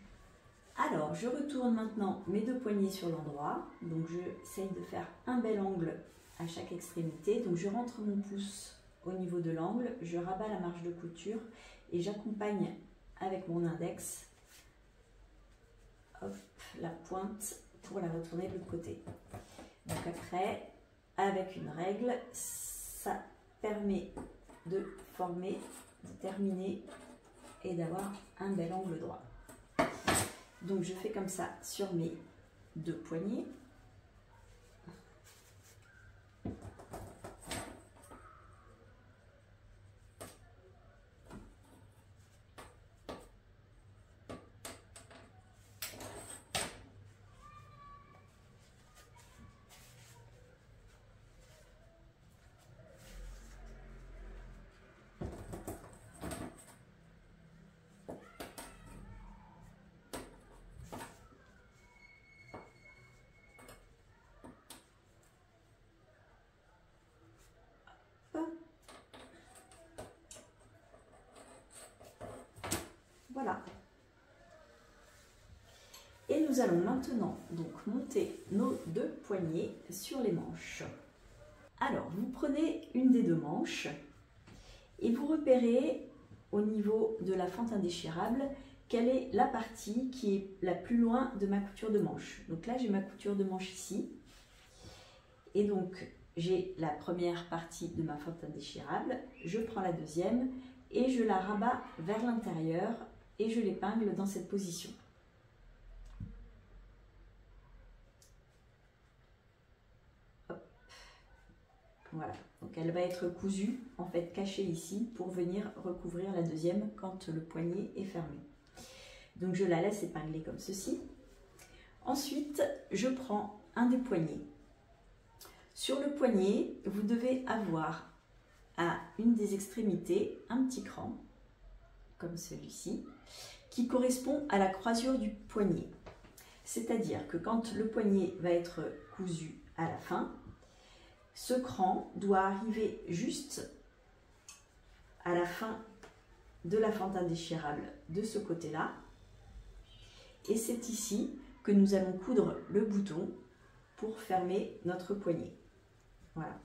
Alors, je retourne maintenant mes deux poignets sur l'endroit. Donc, j'essaye de faire un bel angle à chaque extrémité. Donc, je rentre mon pouce au niveau de l'angle, je rabats la marge de couture et j'accompagne avec mon index hop, la pointe pour la retourner de l'autre côté. Donc, après, avec une règle, ça permet de former, de terminer et d'avoir un bel angle droit. Donc je fais comme ça sur mes deux poignets. Voilà. Et nous allons maintenant donc monter nos deux poignets sur les manches. Alors, vous prenez une des deux manches et vous repérez au niveau de la fente indéchirable quelle est la partie qui est la plus loin de ma couture de manche. Donc là, j'ai ma couture de manche ici. Et donc, j'ai la première partie de ma fente indéchirable, je prends la deuxième et je la rabats vers l'intérieur et je l'épingle dans cette position. Hop. Voilà, donc elle va être cousue, en fait cachée ici, pour venir recouvrir la deuxième quand le poignet est fermé. Donc je la laisse épingler comme ceci. Ensuite, je prends un des poignets. Sur le poignet, vous devez avoir à une des extrémités un petit cran, comme celui-ci, qui correspond à la croisure du poignet. C'est-à-dire que quand le poignet va être cousu à la fin, ce cran doit arriver juste à la fin de la fente indéchirable de ce côté-là. Et c'est ici que nous allons coudre le bouton pour fermer notre poignet. Voilà.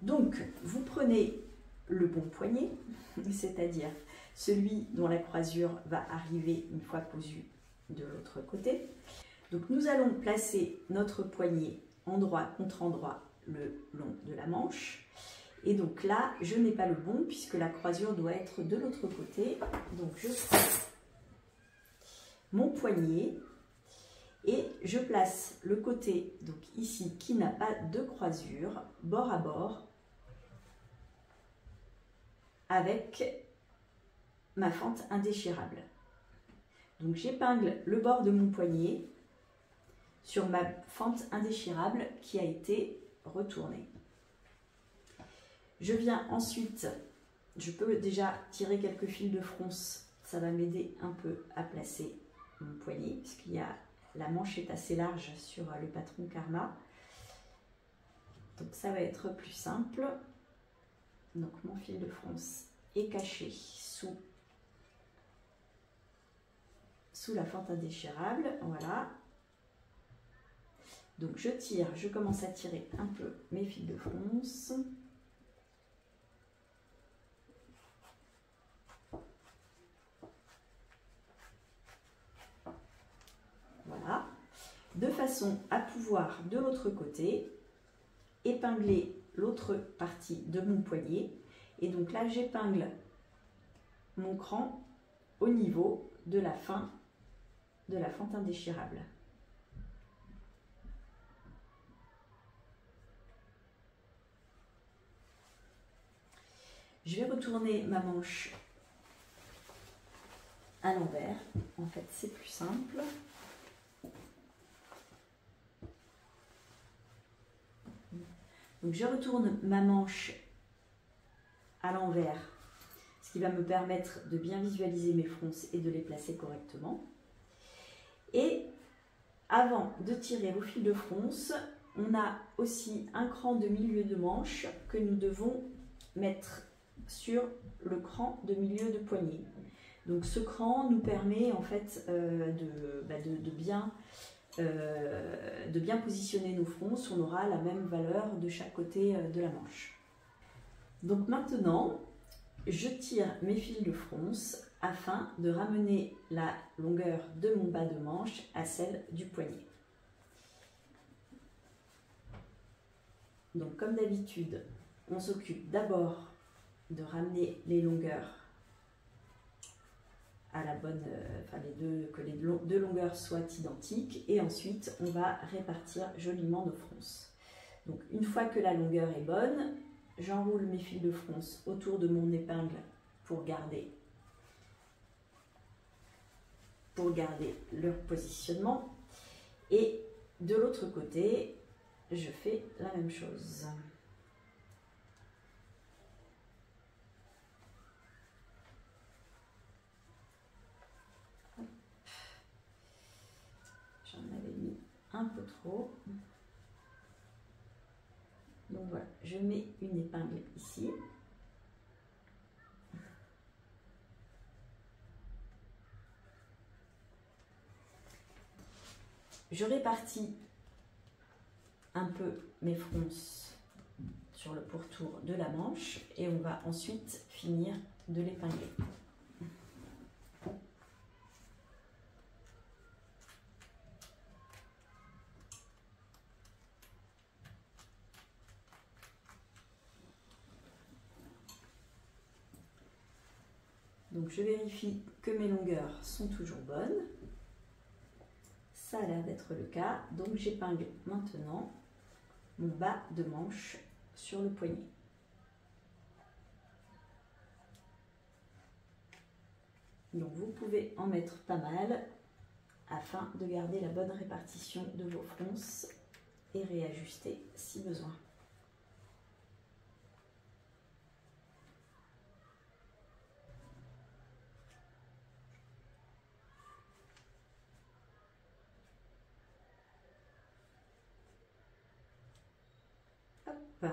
Donc, vous prenez le bon poignet, c'est-à-dire celui dont la croisure va arriver une fois cousue de l'autre côté. Donc, nous allons placer notre poignet endroit contre endroit le long de la manche. Et donc là, je n'ai pas le bon puisque la croisure doit être de l'autre côté. Donc, je prends mon poignet et je place le côté, donc ici, qui n'a pas de croisure, bord à bord, avec ma fente indéchirable. Donc j'épingle le bord de mon poignet sur ma fente indéchirable qui a été retournée. Je viens ensuite, je peux déjà tirer quelques fils de fronce, ça va m'aider un peu à placer mon poignet, puisqu'il y a la manche est assez large sur le patron Karma. Donc ça va être plus simple. Donc mon fil de fronce est caché sous la fente indéchirable. Voilà. Donc je tire, je commence à tirer un peu mes fils de fronce. Voilà, de façon à pouvoir de l'autre côté épingler l'autre partie de mon poignet. Et donc là, j'épingle mon cran au niveau de la fin de la fente indéchirable. Je vais retourner ma manche à l'envers. En fait, c'est plus simple. Donc je retourne ma manche à l'envers, ce qui va me permettre de bien visualiser mes fronces et de les placer correctement. Et avant de tirer au fil de fronce, on a aussi un cran de milieu de manche que nous devons mettre sur le cran de milieu de poignet. Donc ce cran nous permet en fait de bien positionner nos fronces. On aura la même valeur de chaque côté de la manche. Donc maintenant, je tire mes fils de fronce afin de ramener la longueur de mon bas de manche à celle du poignet. Donc comme d'habitude, on s'occupe d'abord de ramener les longueurs à la bonne, que les deux longueurs soient identiques, et ensuite on va répartir joliment nos fronces. Donc une fois que la longueur est bonne, j'enroule mes fils de fronce autour de mon épingle pour garder leur positionnement, et de l'autre côté je fais la même chose. J'en avais mis un peu trop. Donc voilà, je mets une épingle ici. Je répartis un peu mes fronces sur le pourtour de la manche et on va ensuite finir de l'épingler. Donc je vérifie que mes longueurs sont toujours bonnes. Ça a l'air d'être le cas. Donc j'épingle maintenant mon bas de manche sur le poignet. Donc vous pouvez en mettre pas mal afin de garder la bonne répartition de vos fronces et réajuster si besoin. Hop.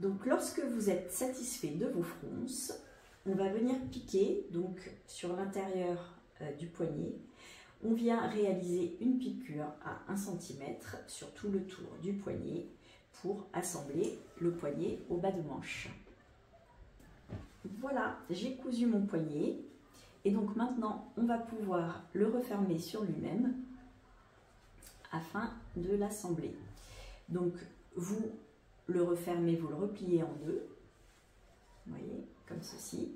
Donc lorsque vous êtes satisfait de vos fronces, on va venir piquer donc sur l'intérieur du poignet. On vient réaliser une piqûre à 1 cm sur tout le tour du poignet pour assembler le poignet au bas de manche. Voilà, j'ai cousu mon poignet et donc maintenant on va pouvoir le refermer sur lui-même afin de l'assembler. Donc vous le refermez, vous le repliez en deux, vous voyez, comme ceci.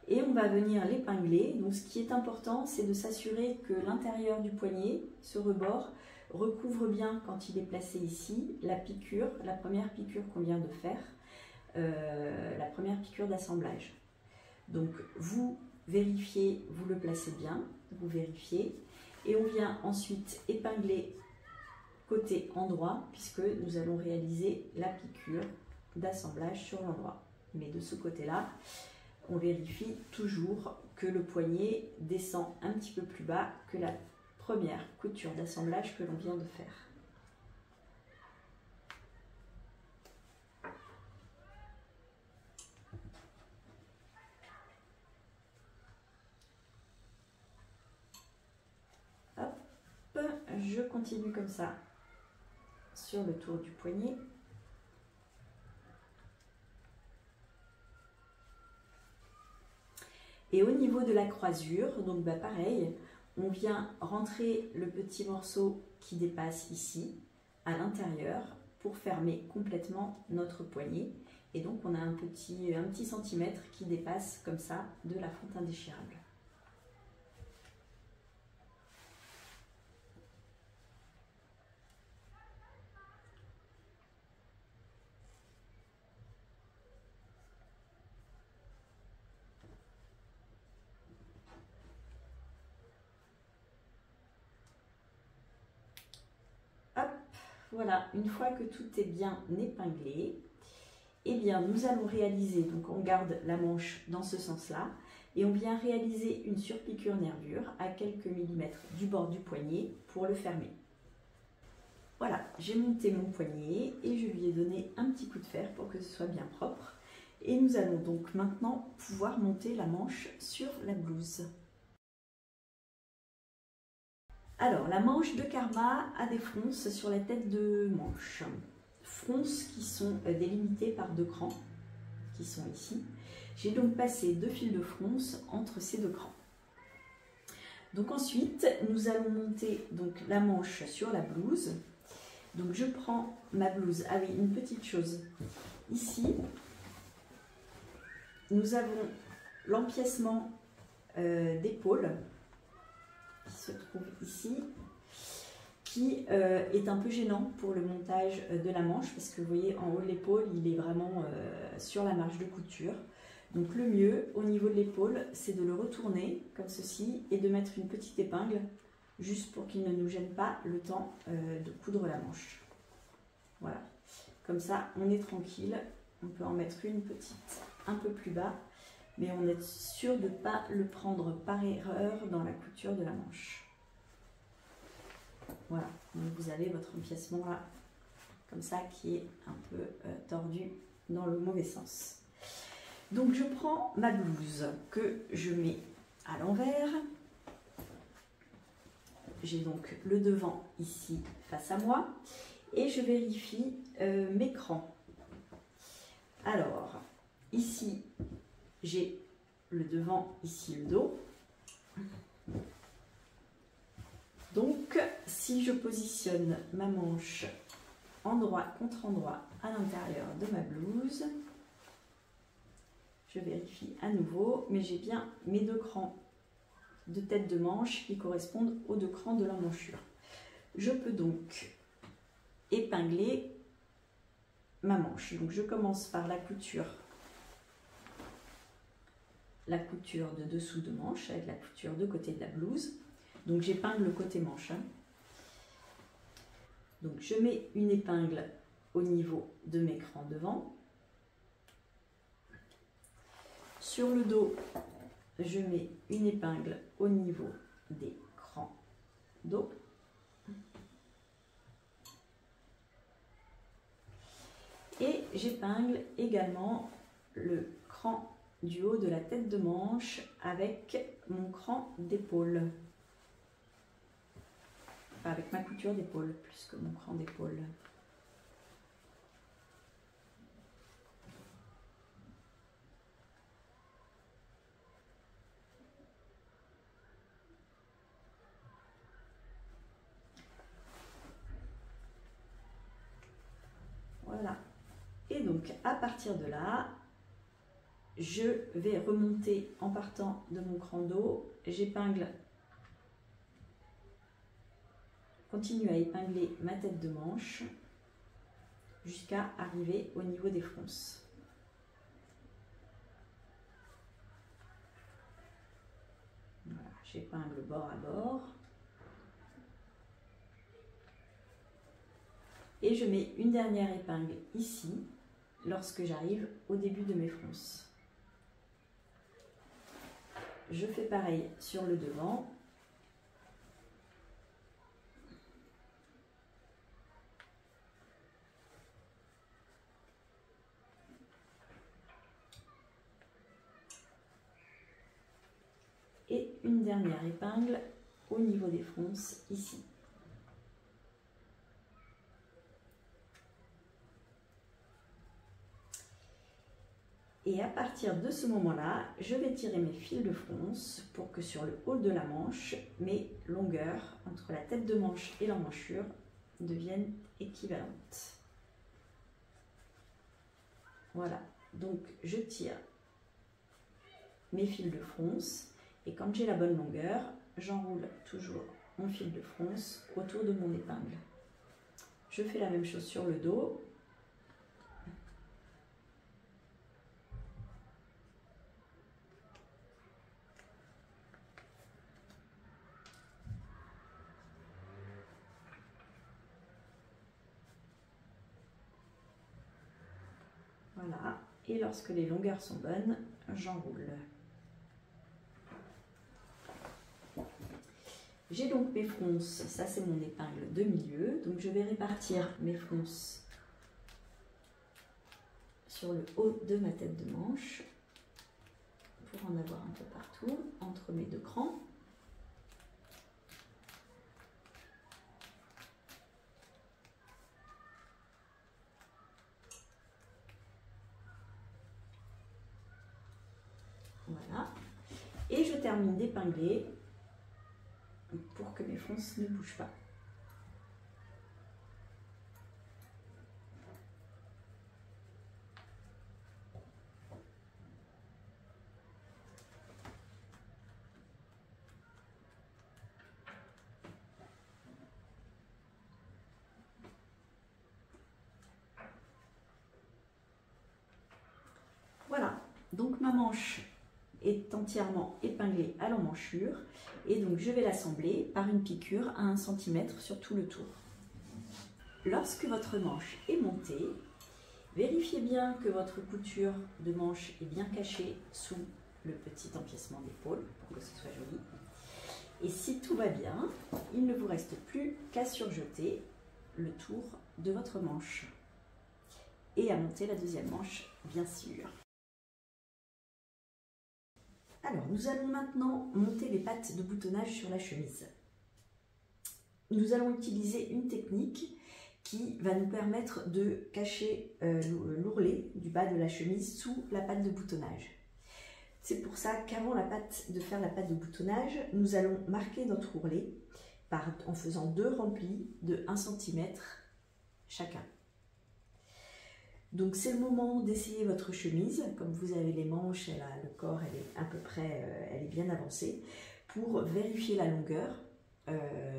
Et on va venir l'épingler. Donc ce qui est important, c'est de s'assurer que l'intérieur du poignet, ce rebord, recouvre bien quand il est placé ici la piqûre, la première piqûre qu'on vient de faire, la première piqûre d'assemblage. Donc vous vérifiez, vous le placez bien, vous vérifiez, et on vient ensuite épingler côté endroit puisque nous allons réaliser la piqûre d'assemblage sur l'endroit. Mais de ce côté-là, on vérifie toujours que le poignet descend un petit peu plus bas que la première couture d'assemblage que l'on vient de faire. Hop, je continue comme ça sur le tour du poignet. Et au niveau de la croisure, donc pareil, on vient rentrer le petit morceau qui dépasse ici, à l'intérieur, pour fermer complètement notre poignet. Et donc on a un petit centimètre qui dépasse comme ça de la fente indéchirable. Voilà, une fois que tout est bien épinglé, eh bien nous allons réaliser, donc on garde la manche dans ce sens-là, et on vient réaliser une surpiqûre nervure à quelques millimètres du bord du poignet pour le fermer. Voilà, j'ai monté mon poignet et je lui ai donné un petit coup de fer pour que ce soit bien propre. Et nous allons donc maintenant pouvoir monter la manche sur la blouse. Alors, la manche de Karma a des fronces sur la tête de manche. Fronces qui sont délimitées par 2 crans, qui sont ici. J'ai donc passé 2 fils de fronce entre ces 2 crans. Donc ensuite, nous allons monter donc la manche sur la blouse. Donc je prends ma blouse. Ah oui, une petite chose. Ici, nous avons l'empiècement d'épaule qui se trouve ici, qui est un peu gênant pour le montage de la manche parce que vous voyez en haut de l'épaule il est vraiment sur la marge de couture. Donc le mieux au niveau de l'épaule c'est de le retourner comme ceci et de mettre une petite épingle juste pour qu'il ne nous gêne pas le temps de coudre la manche. Voilà, comme ça on est tranquille, on peut en mettre une petite un peu plus bas, mais on est sûr de ne pas le prendre par erreur dans la couture de la manche. Voilà, donc vous avez votre empiècement là, comme ça, qui est un peu tordu dans le mauvais sens. Donc je prends ma blouse que je mets à l'envers. J'ai donc le devant ici face à moi et je vérifie mes crans. Alors, ici, j'ai le devant, ici le dos. Donc, si je positionne ma manche endroit contre endroit à l'intérieur de ma blouse, Je vérifie à nouveau, mais j'ai bien mes 2 crans de tête de manche qui correspondent aux 2 crans de l'emmanchure. Je peux donc épingler ma manche. Donc je commence par la couture de dessous de manche avec la couture de côté de la blouse. Donc j'épingle le côté manche. Donc je mets une épingle au niveau de mes crans devant. Sur le dos, je mets une épingle au niveau des crans dos. Et j'épingle également le cran du haut de la tête de manche avec mon cran d'épaule. Enfin, avec ma couture d'épaule plus que mon cran d'épaule. Voilà. Et donc, à partir de là, je vais remonter en partant de mon cran d'eau. J'épingle, continue à épingler ma tête de manche jusqu'à arriver au niveau des fronces. Voilà, j'épingle bord à bord. Et je mets une dernière épingle ici, lorsque j'arrive au début de mes fronces. Je fais pareil sur le devant. Et une dernière épingle au niveau des fronces ici. Et à partir de ce moment-là, je vais tirer mes fils de fronce pour que sur le haut de la manche, mes longueurs entre la tête de manche et l'emmanchure deviennent équivalentes. Voilà, donc je tire mes fils de fronce et quand j'ai la bonne longueur, j'enroule toujours mon fil de fronce autour de mon épingle. Je fais la même chose sur le dos. Voilà, et lorsque les longueurs sont bonnes, j'enroule. J'ai donc mes fronces, ça c'est mon épingle de milieu, donc je vais répartir mes fronces sur le haut de ma tête de manche pour en avoir un peu partout entre mes 2 crans. Voilà, et je termine d'épingler pour que mes fronces ne bougent pas. Voilà, donc ma manche est entièrement épinglée à l'emmanchure et donc je vais l'assembler par une piqûre à 1 cm sur tout le tour. Lorsque votre manche est montée, vérifiez bien que votre couture de manche est bien cachée sous le petit empiècement d'épaule pour que ce soit joli. Et si tout va bien, il ne vous reste plus qu'à surjeter le tour de votre manche et à monter la deuxième manche, bien sûr. Alors, nous allons maintenant monter les pattes de boutonnage sur la chemise. Nous allons utiliser une technique qui va nous permettre de cacher l'ourlet du bas de la chemise sous la patte de boutonnage. C'est pour ça qu'avant de faire la patte de boutonnage, nous allons marquer notre ourlet en faisant 2 remplis de 1 cm chacun. Donc c'est le moment d'essayer votre chemise. Comme vous avez les manches, le corps, elle est à peu près, elle est bien avancée, pour vérifier la longueur.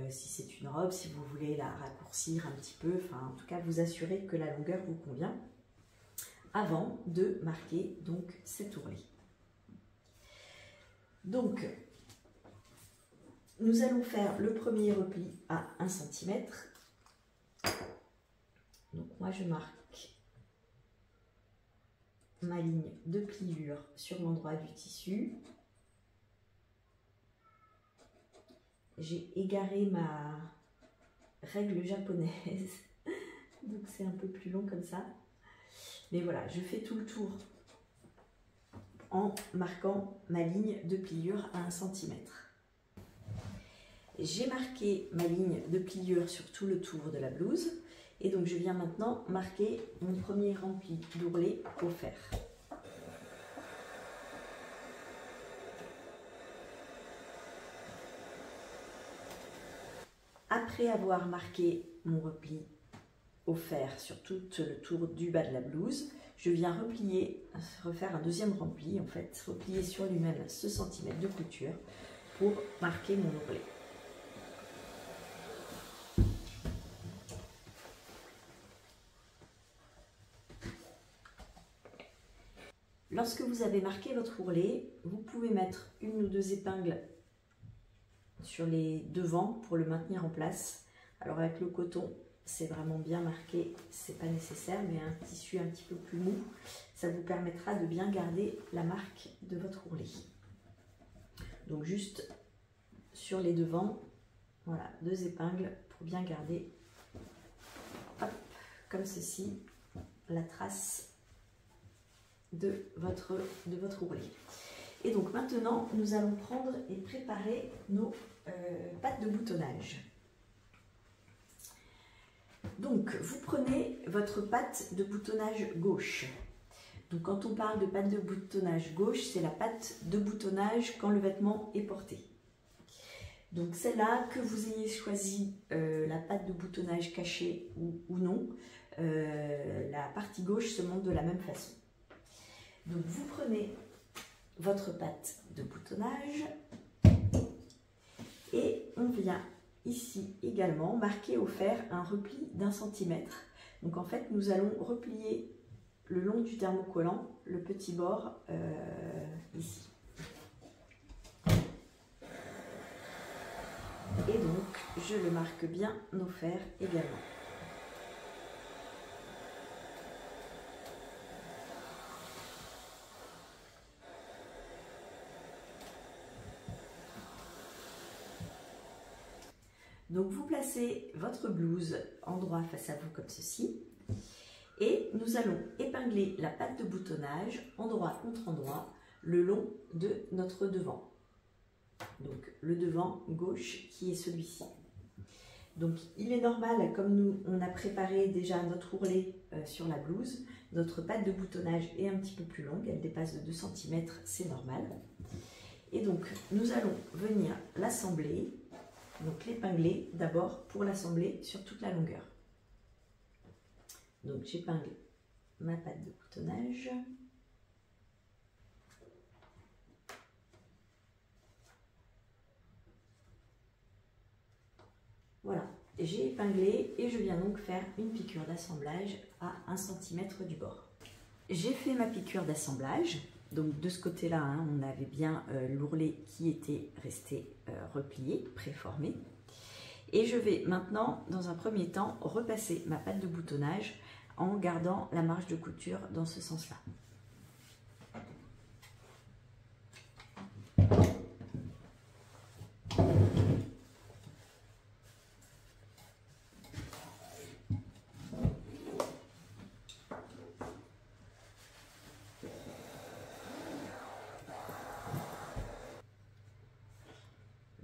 Si c'est une robe, si vous voulez la raccourcir un petit peu, enfin en tout cas vous assurer que la longueur vous convient avant de marquer donc cet ourlet. Donc nous allons faire le premier repli à 1 cm. Donc moi je marque ma ligne de pliure sur l'endroit du tissu. J'ai égaré ma règle japonaise, donc c'est un peu plus long comme ça. Mais voilà, je fais tout le tour en marquant ma ligne de pliure à 1 cm. J'ai marqué ma ligne de pliure sur tout le tour de la blouse. Et donc je viens maintenant marquer mon premier rempli d'ourlet au fer. Après avoir marqué mon repli au fer sur tout le tour du bas de la blouse, je viens refaire un deuxième rempli, en fait, replier sur lui-même ce centimètre de couture pour marquer mon ourlet. Lorsque vous avez marqué votre ourlet, vous pouvez mettre 1 ou 2 épingles sur les devants pour le maintenir en place. Alors avec le coton, c'est vraiment bien marqué, c'est pas nécessaire, mais un tissu un petit peu plus mou, ça vous permettra de bien garder la marque de votre ourlet. Donc juste sur les devants, voilà, 2 épingles pour bien garder, hop, comme ceci, la trace de votre ourlet. Et donc maintenant, nous allons prendre et préparer nos pattes de boutonnage. Donc, vous prenez votre patte de boutonnage gauche. Donc, quand on parle de patte de boutonnage gauche, c'est la patte de boutonnage quand le vêtement est porté. Donc, celle-là, que vous ayez choisi la patte de boutonnage cachée ou non, la partie gauche se monte de la même façon. Donc, vous prenez votre patte de boutonnage et on vient ici également marquer au fer un repli d'1 centimètre. Donc en fait nous allons replier le long du thermocollant le petit bord ici. Et donc je le marque bien au fer également. Donc vous placez votre blouse endroit face à vous comme ceci et nous allons épingler la patte de boutonnage endroit contre endroit le long de notre devant. Donc le devant gauche qui est celui-ci. Donc il est normal, comme nous on a préparé déjà notre ourlet sur la blouse, notre patte de boutonnage est un petit peu plus longue, elle dépasse de 2 cm, c'est normal. Et donc nous allons venir l'assembler. Donc l'épingler d'abord pour l'assembler sur toute la longueur. Donc j'épingle ma patte de boutonnage. Voilà, j'ai épinglé et je viens donc faire une piqûre d'assemblage à 1 cm du bord. J'ai fait ma piqûre d'assemblage. Donc de ce côté-là, hein, on avait bien l'ourlet qui était resté replié, préformé. Et je vais maintenant, dans un premier temps, repasser ma patte de boutonnage en gardant la marge de couture dans ce sens-là.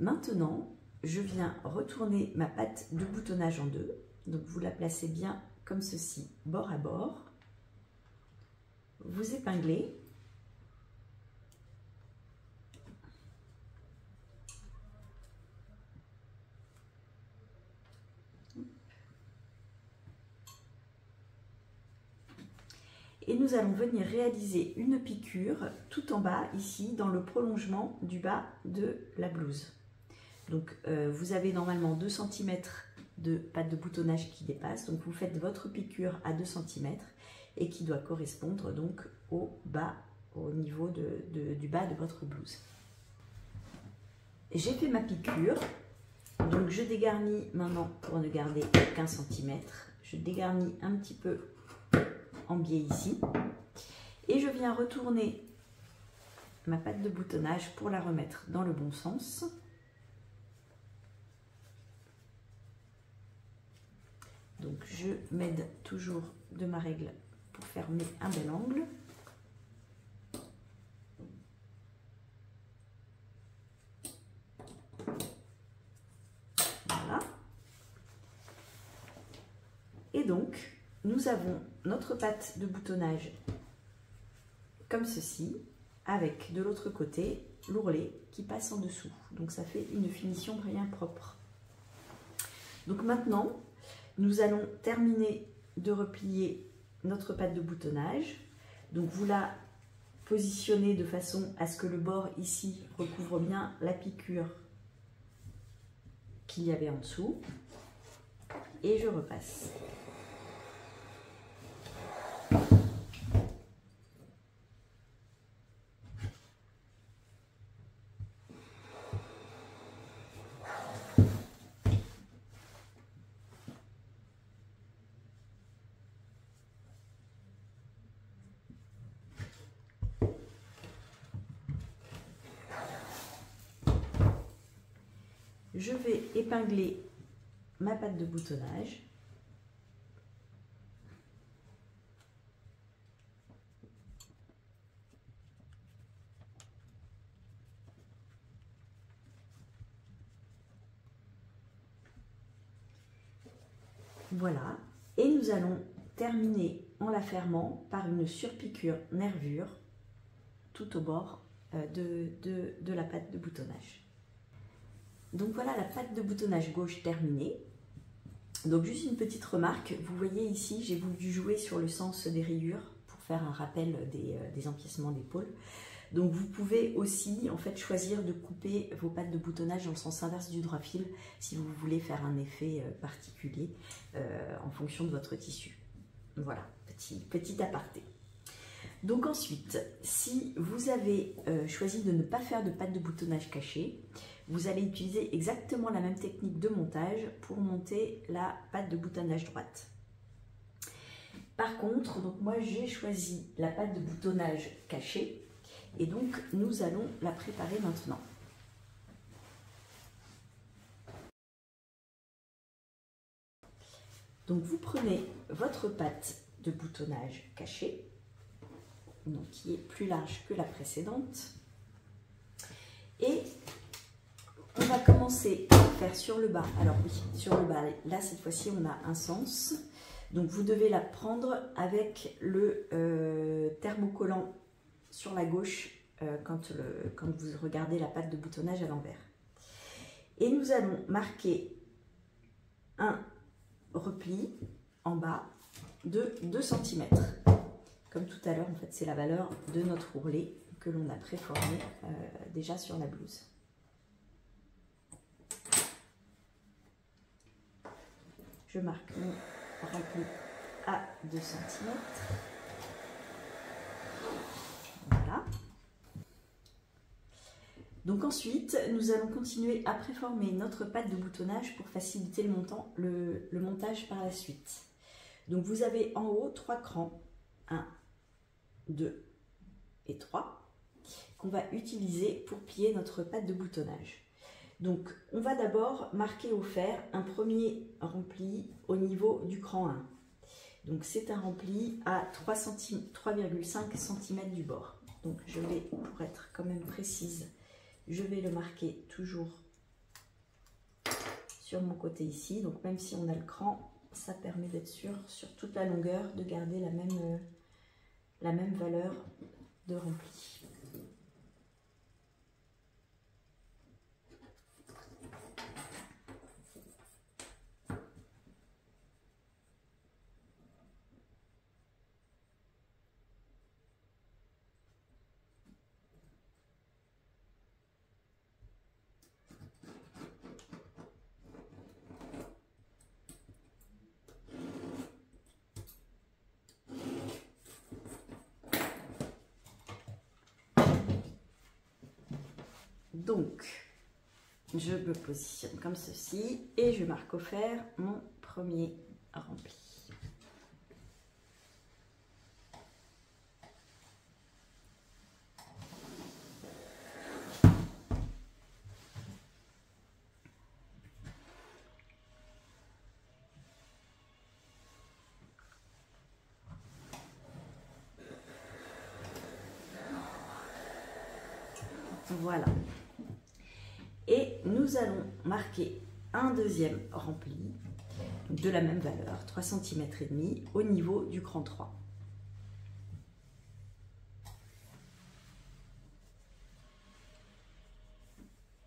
Maintenant, je viens retourner ma patte de boutonnage en deux. Donc vous la placez bien comme ceci, bord à bord. Vous épinglez. Et nous allons venir réaliser une piqûre tout en bas, ici, dans le prolongement du bas de la blouse. Donc, vous avez normalement 2 cm de patte de boutonnage qui dépasse. Donc, vous faites votre piqûre à 2 cm et qui doit correspondre donc au bas, au niveau du bas de votre blouse. J'ai fait ma piqûre. Donc, je dégarnis maintenant pour ne garder qu'un centimètre. Je dégarnis un petit peu en biais ici et je viens retourner ma patte de boutonnage pour la remettre dans le bon sens. Donc je m'aide toujours de ma règle pour fermer un bel angle. Voilà. Et donc nous avons notre patte de boutonnage comme ceci, avec de l'autre côté l'ourlet qui passe en dessous. Donc ça fait une finition bien propre. Donc maintenant, nous allons terminer de replier notre patte de boutonnage. Donc vous la positionnez de façon à ce que le bord ici recouvre bien la piqûre qu'il y avait en dessous. Et je repasse. Je vais épingler ma patte de boutonnage. Voilà, et nous allons terminer en la fermant par une surpiqûre nervure tout au bord de la patte de boutonnage. Donc voilà la patte de boutonnage gauche terminée. Donc juste une petite remarque, vous voyez ici j'ai voulu jouer sur le sens des rayures pour faire un rappel des empiècements d'épaule. Donc vous pouvez aussi en fait choisir de couper vos pattes de boutonnage dans le sens inverse du droit fil si vous voulez faire un effet particulier en fonction de votre tissu. Voilà, petit aparté. Donc ensuite, si vous avez choisi de ne pas faire de patte de boutonnage cachée, vous allez utiliser exactement la même technique de montage pour monter la patte de boutonnage droite. Par contre, donc moi j'ai choisi la patte de boutonnage cachée et donc nous allons la préparer maintenant. Donc vous prenez votre patte de boutonnage cachée, donc qui est plus large que la précédente, et on va commencer à faire sur le bas. Alors oui, sur le bas, là cette fois-ci on a un sens. Donc vous devez la prendre avec le thermocollant sur la gauche quand vous regardez la patte de boutonnage à l'envers. Et nous allons marquer un repli en bas de 2 cm. Comme tout à l'heure, en fait, c'est la valeur de notre ourlet que l'on a préformé déjà sur la blouse. Je marque mon repli à 2 cm. Voilà. Donc ensuite, nous allons continuer à préformer notre patte de boutonnage pour faciliter le montage par la suite. Donc vous avez en haut 3 crans, 1, 2 et 3, qu'on va utiliser pour plier notre patte de boutonnage. Donc on va d'abord marquer au fer un premier rempli au niveau du cran 1. Donc c'est un rempli à 3,5 cm du bord. Donc je vais, pour être quand même précise, je vais le marquer toujours sur mon côté ici. Donc même si on a le cran, ça permet d'être sûr sur toute la longueur de garder la même valeur de rempli. Donc, je me positionne comme ceci et je marque au fer mon premier rempli. Voilà. Et nous allons marquer un deuxième rempli de la même valeur, 3,5 cm au niveau du cran 3.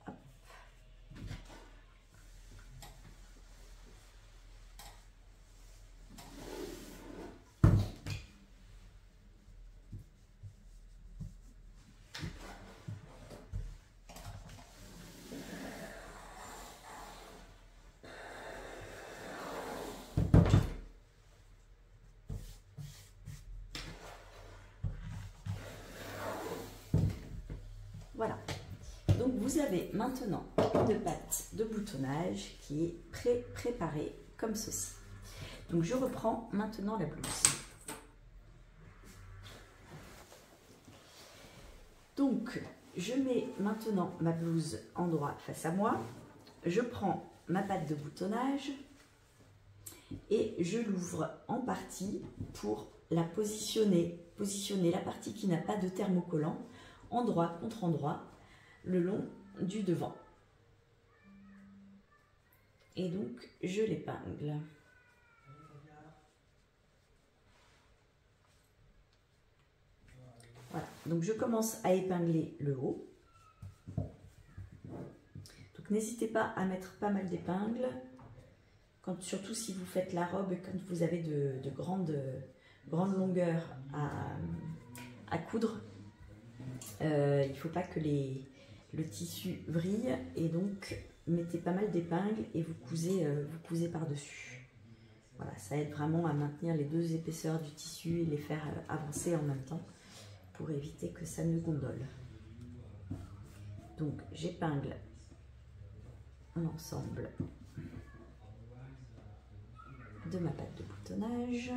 Hop. Voilà, donc vous avez maintenant une patte de boutonnage qui est préparée comme ceci. Donc je reprends maintenant la blouse. Donc je mets maintenant ma blouse en droit face à moi, je prends ma patte de boutonnage et je l'ouvre en partie pour la positionner la partie qui n'a pas de thermocollant endroit contre endroit le long du devant. Et donc je l'épingle. Voilà, donc je commence à épingler le haut. Donc n'hésitez pas à mettre pas mal d'épingles, surtout si vous faites la robe et quand vous avez de grandes longueurs à coudre. Il ne faut pas que le tissu vrille et donc mettez pas mal d'épingles et vous cousez par-dessus. Voilà, ça aide vraiment à maintenir les deux épaisseurs du tissu et les faire avancer en même temps pour éviter que ça ne gondole. Donc j'épingle l'ensemble de ma patte de boutonnage.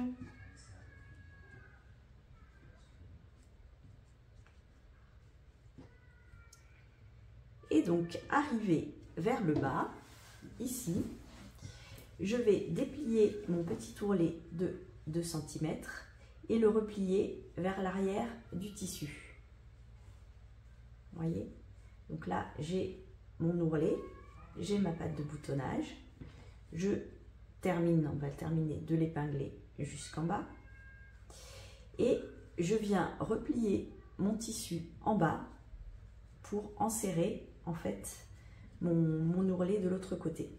Et donc, arrivé vers le bas, ici, je vais déplier mon petit ourlet de 2 cm et le replier vers l'arrière du tissu. Vous voyez? Donc là, j'ai mon ourlet, j'ai ma patte de boutonnage. On va terminer de l'épingler jusqu'en bas. Et je viens replier mon tissu en bas pour enserrer en fait mon ourlet de l'autre côté.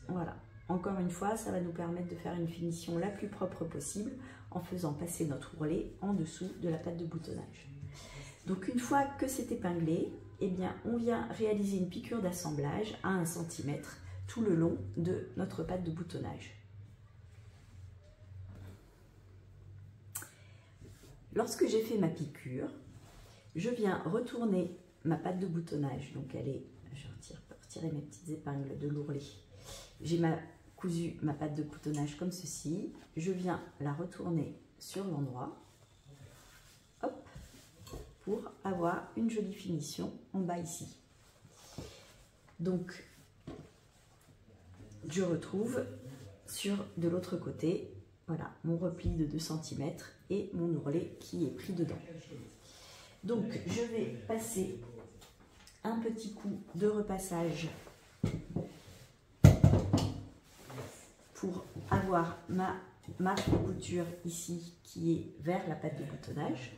Voilà, encore une fois, ça va nous permettre de faire une finition la plus propre possible en faisant passer notre ourlet en dessous de la patte de boutonnage. Donc une fois que c'est épinglé, eh bien, on vient réaliser une piqûre d'assemblage à 1 cm tout le long de notre patte de boutonnage. Lorsque j'ai fait ma piqûre, je viens retourner ma patte de boutonnage. Donc je vais retirer mes petites épingles de l'ourlet. J'ai cousu ma patte de boutonnage comme ceci. Je viens la retourner sur l'endroit. Hop, pour avoir une jolie finition en bas ici. Donc, je retrouve de l'autre côté, voilà, mon repli de 2 cm et mon ourlet qui est pris dedans. Donc, je vais passer un petit coup de repassage pour avoir ma marque de couture ici qui est vers la patte de boutonnage.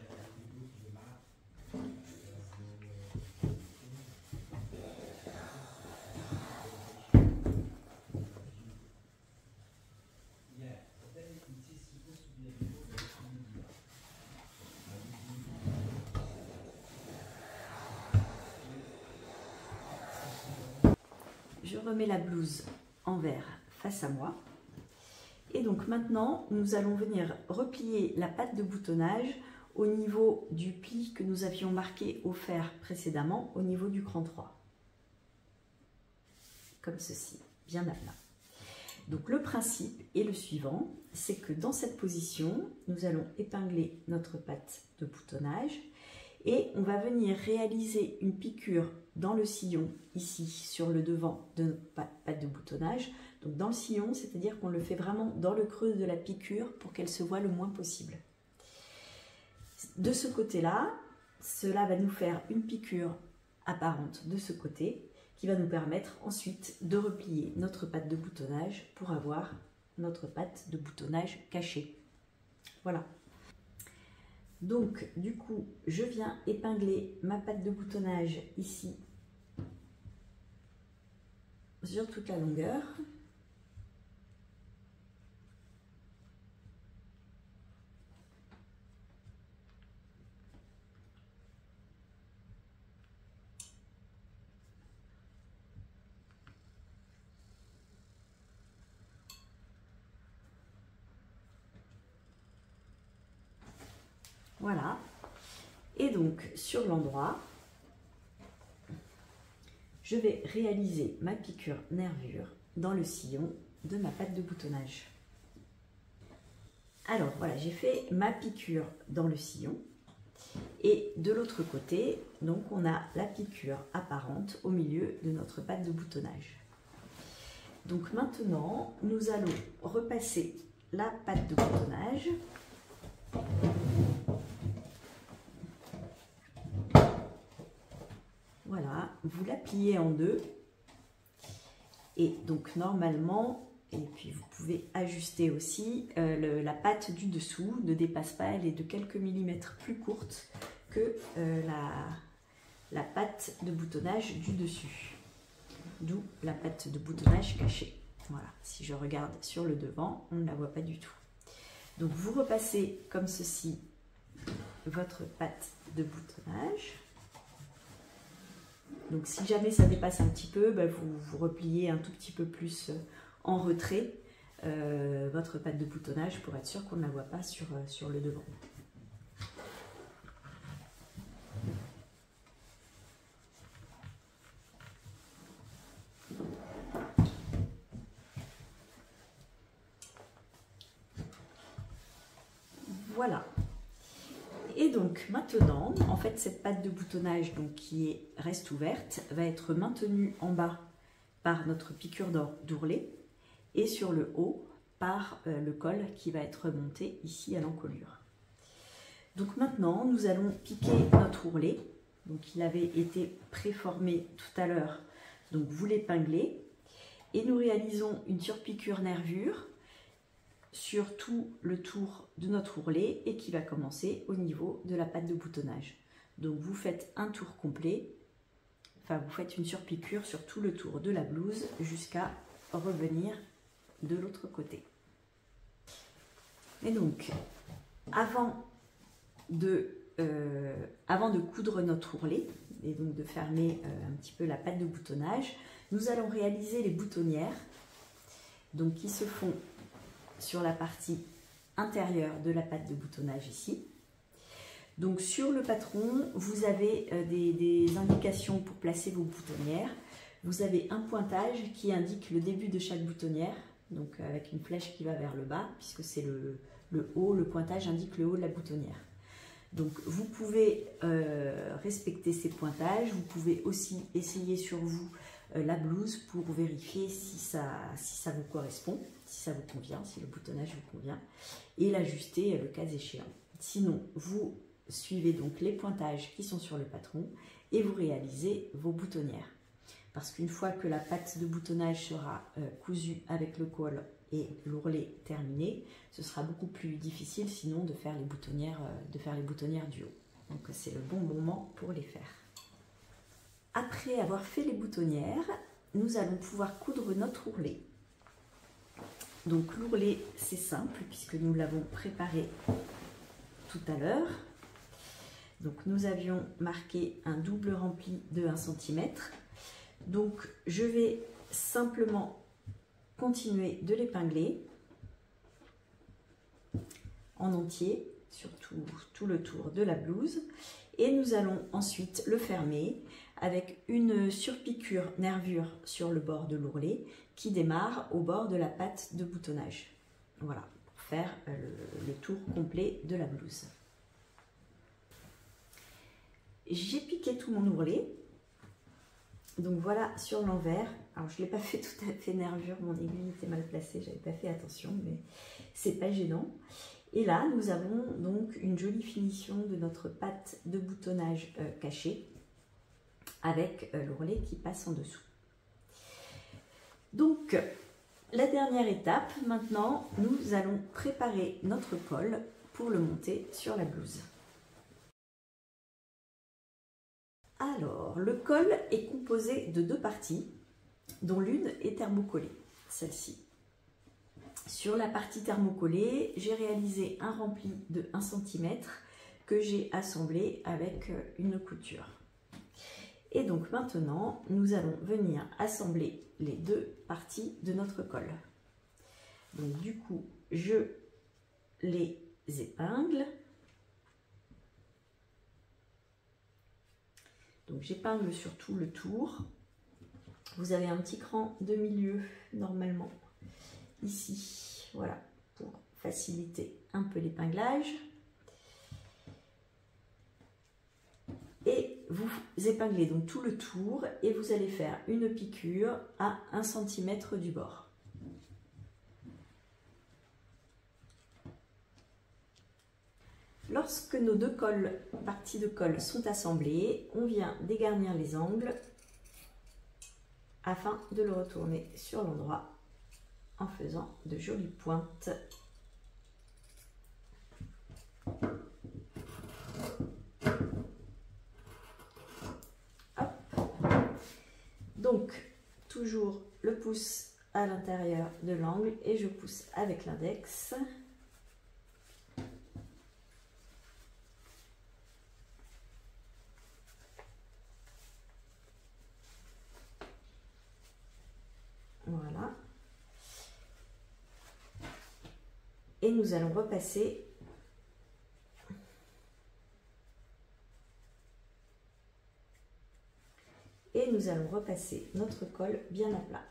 Je remets la blouse envers face à moi. Et donc maintenant, nous allons venir replier la patte de boutonnage au niveau du pli que nous avions marqué au fer précédemment, au niveau du cran 3. Comme ceci, bien à plat. Donc le principe est le suivant, c'est que dans cette position, nous allons épingler notre patte de boutonnage et on va venir réaliser une piqûre dans le sillon, ici, sur le devant de notre patte de boutonnage. Donc dans le sillon, c'est-à-dire qu'on le fait vraiment dans le creux de la piqûre pour qu'elle se voie le moins possible. De ce côté-là, cela va nous faire une piqûre apparente de ce côté qui va nous permettre ensuite de replier notre patte de boutonnage pour avoir notre patte de boutonnage cachée. Voilà. Donc du coup, je viens épingler ma patte de boutonnage ici sur toute la longueur. Voilà. Et donc sur l'endroit, je vais réaliser ma piqûre nervure dans le sillon de ma patte de boutonnage. Alors voilà, j'ai fait ma piqûre dans le sillon et de l'autre côté, donc on a la piqûre apparente au milieu de notre patte de boutonnage. Donc maintenant, nous allons repasser la patte de boutonnage. Voilà, vous la pliez en deux et donc normalement, et puis vous pouvez ajuster aussi, la patte du dessous ne dépasse pas, elle est de quelques millimètres plus courte que la patte de boutonnage du dessus, d'où la patte de boutonnage cachée. Voilà, si je regarde sur le devant, on ne la voit pas du tout. Donc vous repassez comme ceci votre patte de boutonnage. Donc si jamais ça dépasse un petit peu, vous repliez un tout petit peu plus en retrait votre patte de boutonnage pour être sûr qu'on ne la voit pas sur le devant. Voilà. Et donc maintenant, en fait, cette patte de boutonnage donc, qui reste ouverte va être maintenue en bas par notre piqûre d'ourlet et sur le haut par le col qui va être monté ici à l'encolure. Donc maintenant, nous allons piquer notre ourlet. Donc il avait été préformé tout à l'heure, donc vous l'épinglez et nous réalisons une surpiqûre nervure sur tout le tour de notre ourlet et qui va commencer au niveau de la patte de boutonnage. Donc vous faites un tour complet, enfin vous faites une surpiqûre sur tout le tour de la blouse jusqu'à revenir de l'autre côté. Et donc avant de coudre notre ourlet et donc de fermer un petit peu la patte de boutonnage, nous allons réaliser les boutonnières donc qui se font sur la partie intérieure de la patte de boutonnage ici. Donc sur le patron, vous avez des indications pour placer vos boutonnières. Vous avez un pointage qui indique le début de chaque boutonnière, donc avec une flèche qui va vers le bas, puisque c'est le haut, le pointage indique le haut de la boutonnière. Donc vous pouvez respecter ces pointages, vous pouvez aussi essayer sur vous la blouse pour vérifier si ça vous correspond, si ça vous convient, si le boutonnage vous convient, et l'ajuster le cas échéant. Sinon, vous suivez donc les pointages qui sont sur le patron et vous réalisez vos boutonnières. Parce qu'une fois que la patte de boutonnage sera cousue avec le col et l'ourlet terminé, ce sera beaucoup plus difficile sinon de faire les boutonnières du haut. Donc c'est le bon moment pour les faire. Après avoir fait les boutonnières, nous allons pouvoir coudre notre ourlet. Donc l'ourlet, c'est simple puisque nous l'avons préparé tout à l'heure. Donc nous avions marqué un double rempli de 1 cm. Donc je vais simplement continuer de l'épingler en entier sur tout le tour de la blouse. Et nous allons ensuite le fermer avec une surpiqûre nervure sur le bord de l'ourlet qui démarre au bord de la patte de boutonnage. Voilà, pour faire le tour complet de la blouse. J'ai piqué tout mon ourlet. Donc voilà sur l'envers. Alors je ne l'ai pas fait tout à fait nervure, mon aiguille était mal placée, j'avais pas fait attention, mais c'est pas gênant. Et là, nous avons donc une jolie finition de notre patte de boutonnage cachée avec l'ourlet qui passe en dessous. Donc, la dernière étape, maintenant, nous allons préparer notre col pour le monter sur la blouse. Alors, le col est composé de deux parties, dont l'une est thermocollée, celle-ci. Sur la partie thermocollée, j'ai réalisé un rempli de 1 cm que j'ai assemblé avec une couture. Et donc maintenant, nous allons venir assembler les deux parties de notre col. Donc du coup, je les épingle. Donc j'épingle sur tout le tour. Vous avez un petit cran de milieu normalement ici, voilà, pour faciliter un peu l'épinglage. Et vous épinglez donc tout le tour et vous allez faire une piqûre à 1 cm du bord. Lorsque nos deux parties de colle sont assemblées, on vient dégarnir les angles afin de le retourner sur l'endroit en faisant de jolies pointes. Hop. Donc, toujours le pouce à l'intérieur de l'angle et je pousse avec l'index. Voilà. Et nous allons repasser notre col bien à plat.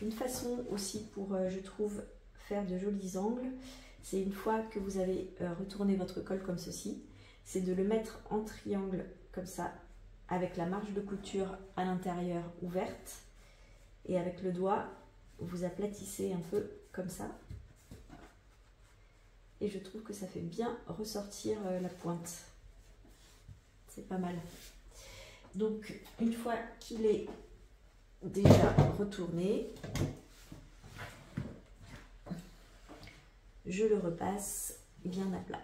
Une façon aussi pour, je trouve, faire de jolis angles, c'est une fois que vous avez retourné votre col comme ceci, c'est de le mettre en triangle comme ça, avec la marge de couture à l'intérieur ouverte, et avec le doigt, vous aplatissez un peu comme ça. Et je trouve que ça fait bien ressortir la pointe. C'est pas mal. Donc, une fois qu'il est déjà retourné, je le repasse bien à plat.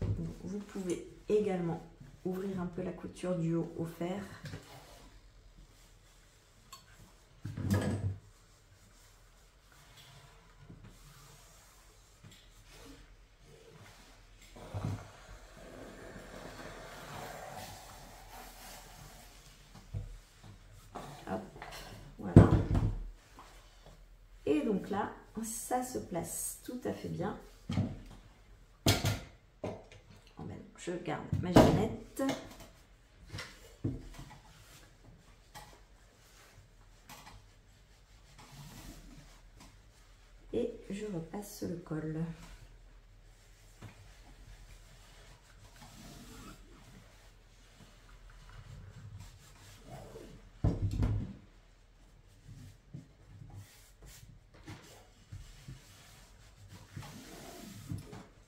Donc, vous pouvez également ouvrir un peu la couture du haut au fer. Donc là, ça se place tout à fait bien. Je garde ma génette. Et je repasse le col.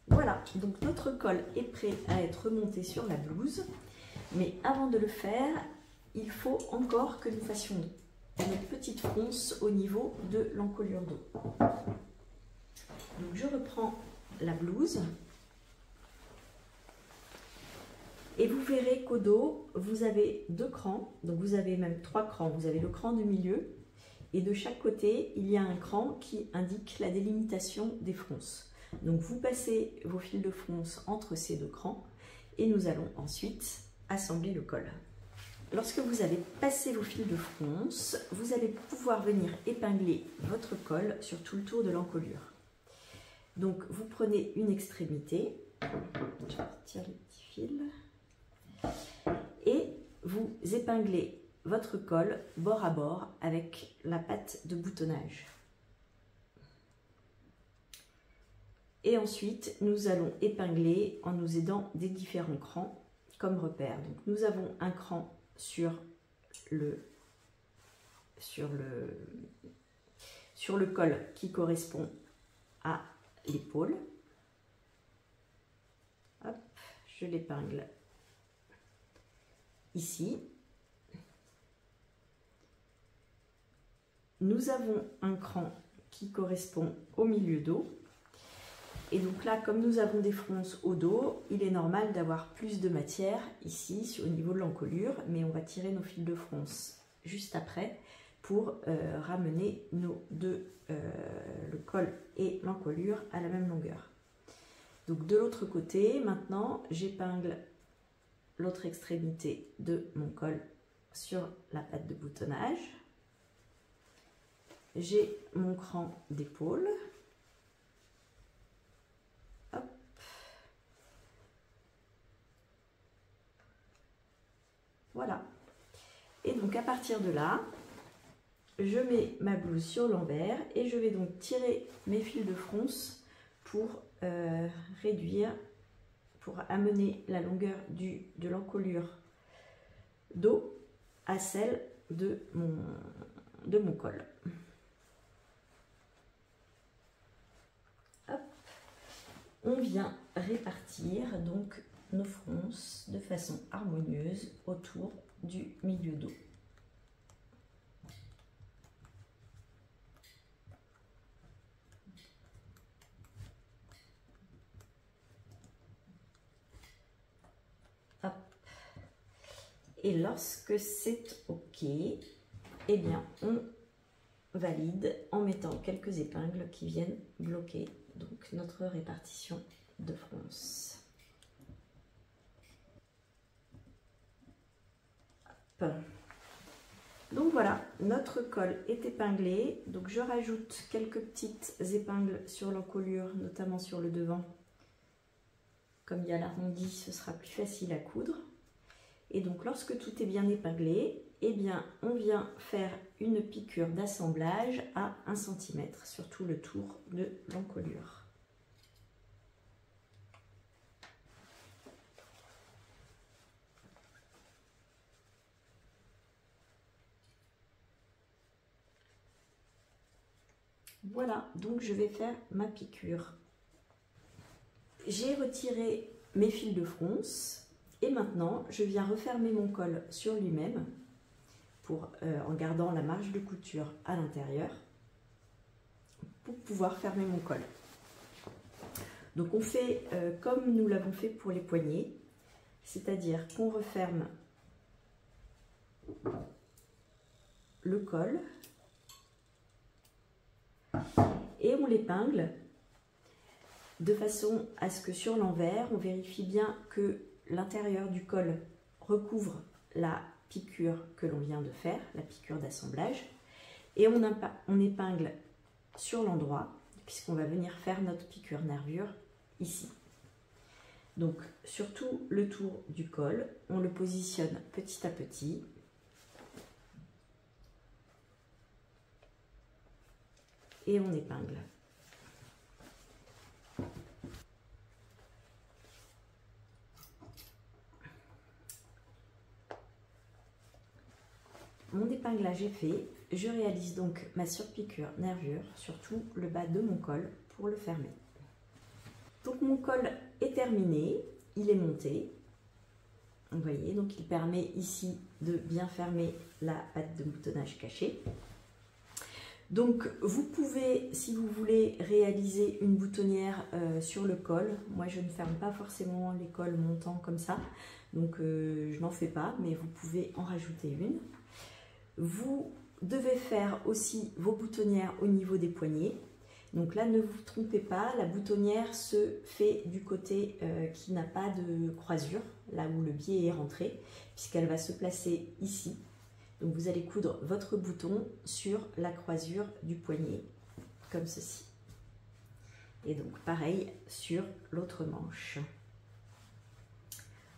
Voilà, donc notre col est prêt à être remonté sur la blouse, mais avant de le faire, il faut encore que nous fassions une petite fronce au niveau de l'encolure dos. Donc je reprends la blouse et vous verrez qu'au dos, vous avez deux crans, donc vous avez même trois crans. Vous avez le cran du milieu et de chaque côté, il y a un cran qui indique la délimitation des fronces. Donc vous passez vos fils de fronce entre ces deux crans et nous allons ensuite assembler le col. Lorsque vous avez passé vos fils de fronce, vous allez pouvoir venir épingler votre col sur tout le tour de l'encolure. Donc vous prenez une extrémité, je retire les petits fils, et vous épinglez votre col bord à bord avec la patte de boutonnage. Et ensuite, nous allons épingler en nous aidant des différents crans comme repère. Donc nous avons un cran sur le col qui correspond à l'épaule. Hop, je l'épingle ici. Nous avons un cran qui correspond au milieu dos. Et donc là, comme nous avons des fronces au dos, il est normal d'avoir plus de matière ici au niveau de l'encolure, mais on va tirer nos fils de fronce juste après pour ramener nos deux, le col et l'encolure à la même longueur. Donc de l'autre côté, maintenant, j'épingle l'autre extrémité de mon col sur la patte de boutonnage. J'ai mon cran d'épaule. Hop. Voilà. Et donc à partir de là, je mets ma blouse sur l'envers et je vais donc tirer mes fils de fronce pour réduire, pour amener la longueur de l'encolure dos à celle de mon col. Hop. On vient répartir donc nos fronces de façon harmonieuse autour du milieu dos. Hop. Et lorsque c'est OK, eh bien on valide en mettant quelques épingles qui viennent bloquer donc notre répartition de fronces. Hop. Donc voilà, notre col est épinglé. Donc je rajoute quelques petites épingles sur l'encolure, notamment sur le devant. Comme il y a l'arrondi, ce sera plus facile à coudre. Et donc lorsque tout est bien épinglé, eh bien on vient faire une piqûre d'assemblage à 1 cm sur tout le tour de l'encolure. Voilà, donc je vais faire ma piqûre. J'ai retiré mes fils de fronce et maintenant je viens refermer mon col sur lui-même en gardant la marge de couture à l'intérieur pour pouvoir fermer mon col. Donc on fait comme nous l'avons fait pour les poignets, c'est-à-dire qu'on referme le col et on l'épingle de façon à ce que sur l'envers, on vérifie bien que l'intérieur du col recouvre la piqûre que l'on vient de faire, la piqûre d'assemblage, et on épingle sur l'endroit, puisqu'on va venir faire notre piqûre nervure ici. Donc sur tout le tour du col, on le positionne petit à petit. Et on épingle. Mon épinglage est fait, je réalise donc ma surpiqûre nervure sur tout le bas de mon col pour le fermer. Donc mon col est terminé, il est monté. Vous voyez, donc il permet ici de bien fermer la patte de boutonnage cachée. Donc vous pouvez, si vous voulez, réaliser une boutonnière sur le col. Moi je ne ferme pas forcément les cols montants comme ça, donc je n'en fais pas, mais vous pouvez en rajouter une. Vous devez faire aussi vos boutonnières au niveau des poignets. Donc là ne vous trompez pas, la boutonnière se fait du côté qui n'a pas de croisure, là où le biais est rentré, puisqu'elle va se placer ici. Donc vous allez coudre votre bouton sur la croisure du poignet, comme ceci. Et donc pareil sur l'autre manche.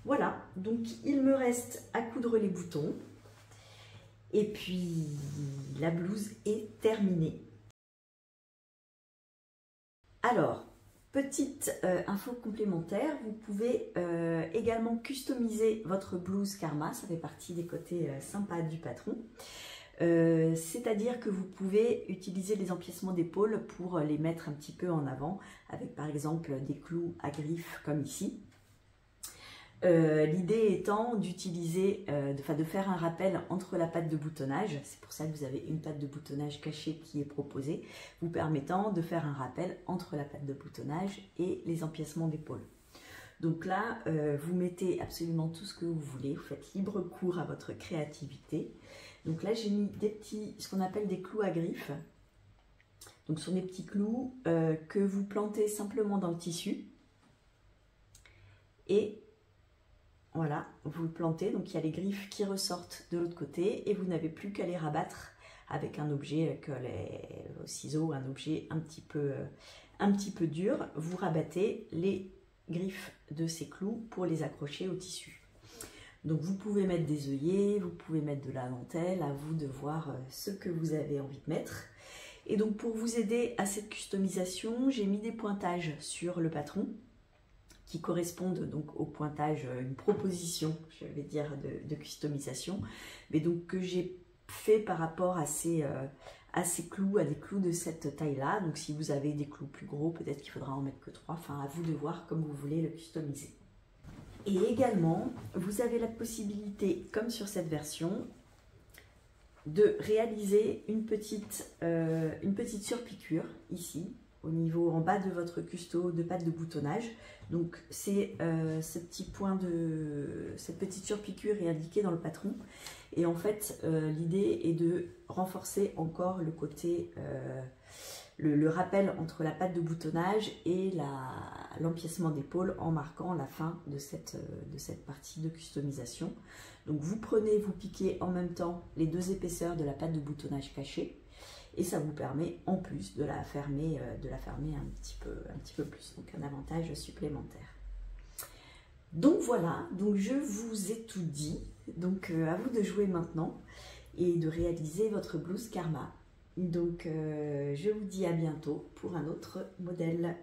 Voilà, donc il me reste à coudre les boutons. Et puis la blouse est terminée. Alors, petite info complémentaire, vous pouvez également customiser votre blouse Karma, ça fait partie des côtés sympas du patron. C'est-à-dire que vous pouvez utiliser les empiècements d'épaule pour les mettre un petit peu en avant, avec par exemple des clous à griffes comme ici. L'idée étant d'utiliser, de faire un rappel entre la patte de boutonnage, c'est pour ça que vous avez une patte de boutonnage cachée qui est proposée, vous permettant de faire un rappel entre la patte de boutonnage et les empiècements d'épaule. Donc là, vous mettez absolument tout ce que vous voulez, vous faites libre cours à votre créativité. Donc là, j'ai mis des petits, ce qu'on appelle des clous à griffes. Donc ce sont des petits clous que vous plantez simplement dans le tissu. Et voilà, vous le plantez, donc il y a les griffes qui ressortent de l'autre côté et vous n'avez plus qu'à les rabattre avec un objet, avec les ciseaux, un objet un petit peu dur. Vous rabattez les griffes de ces clous pour les accrocher au tissu. Donc vous pouvez mettre des œillets, vous pouvez mettre de la dentelle, à vous de voir ce que vous avez envie de mettre. Et donc pour vous aider à cette customisation, j'ai mis des pointages sur le patron qui correspondent donc au pointage, une proposition, je vais dire, de customisation, mais donc que j'ai fait par rapport à ces clous, à des clous de cette taille-là. Donc si vous avez des clous plus gros, peut-être qu'il faudra en mettre que 3, enfin à vous de voir comme vous voulez le customiser. Et également, vous avez la possibilité, comme sur cette version, de réaliser une petite surpiqûre ici, au niveau en bas de votre custo de patte de boutonnage. Donc c'est cette petite surpiqûre est indiquée dans le patron. Et en fait, l'idée est de renforcer encore le côté, le rappel entre la patte de boutonnage et l'empiècement d'épaule en marquant la fin de cette partie de customisation. Donc vous prenez, vous piquez en même temps les deux épaisseurs de la patte de boutonnage cachée et ça vous permet en plus de la fermer un petit peu plus, donc un avantage supplémentaire. Donc voilà, donc je vous ai tout dit, donc à vous de jouer maintenant et de réaliser votre blouse Karma. Donc je vous dis à bientôt pour un autre modèle.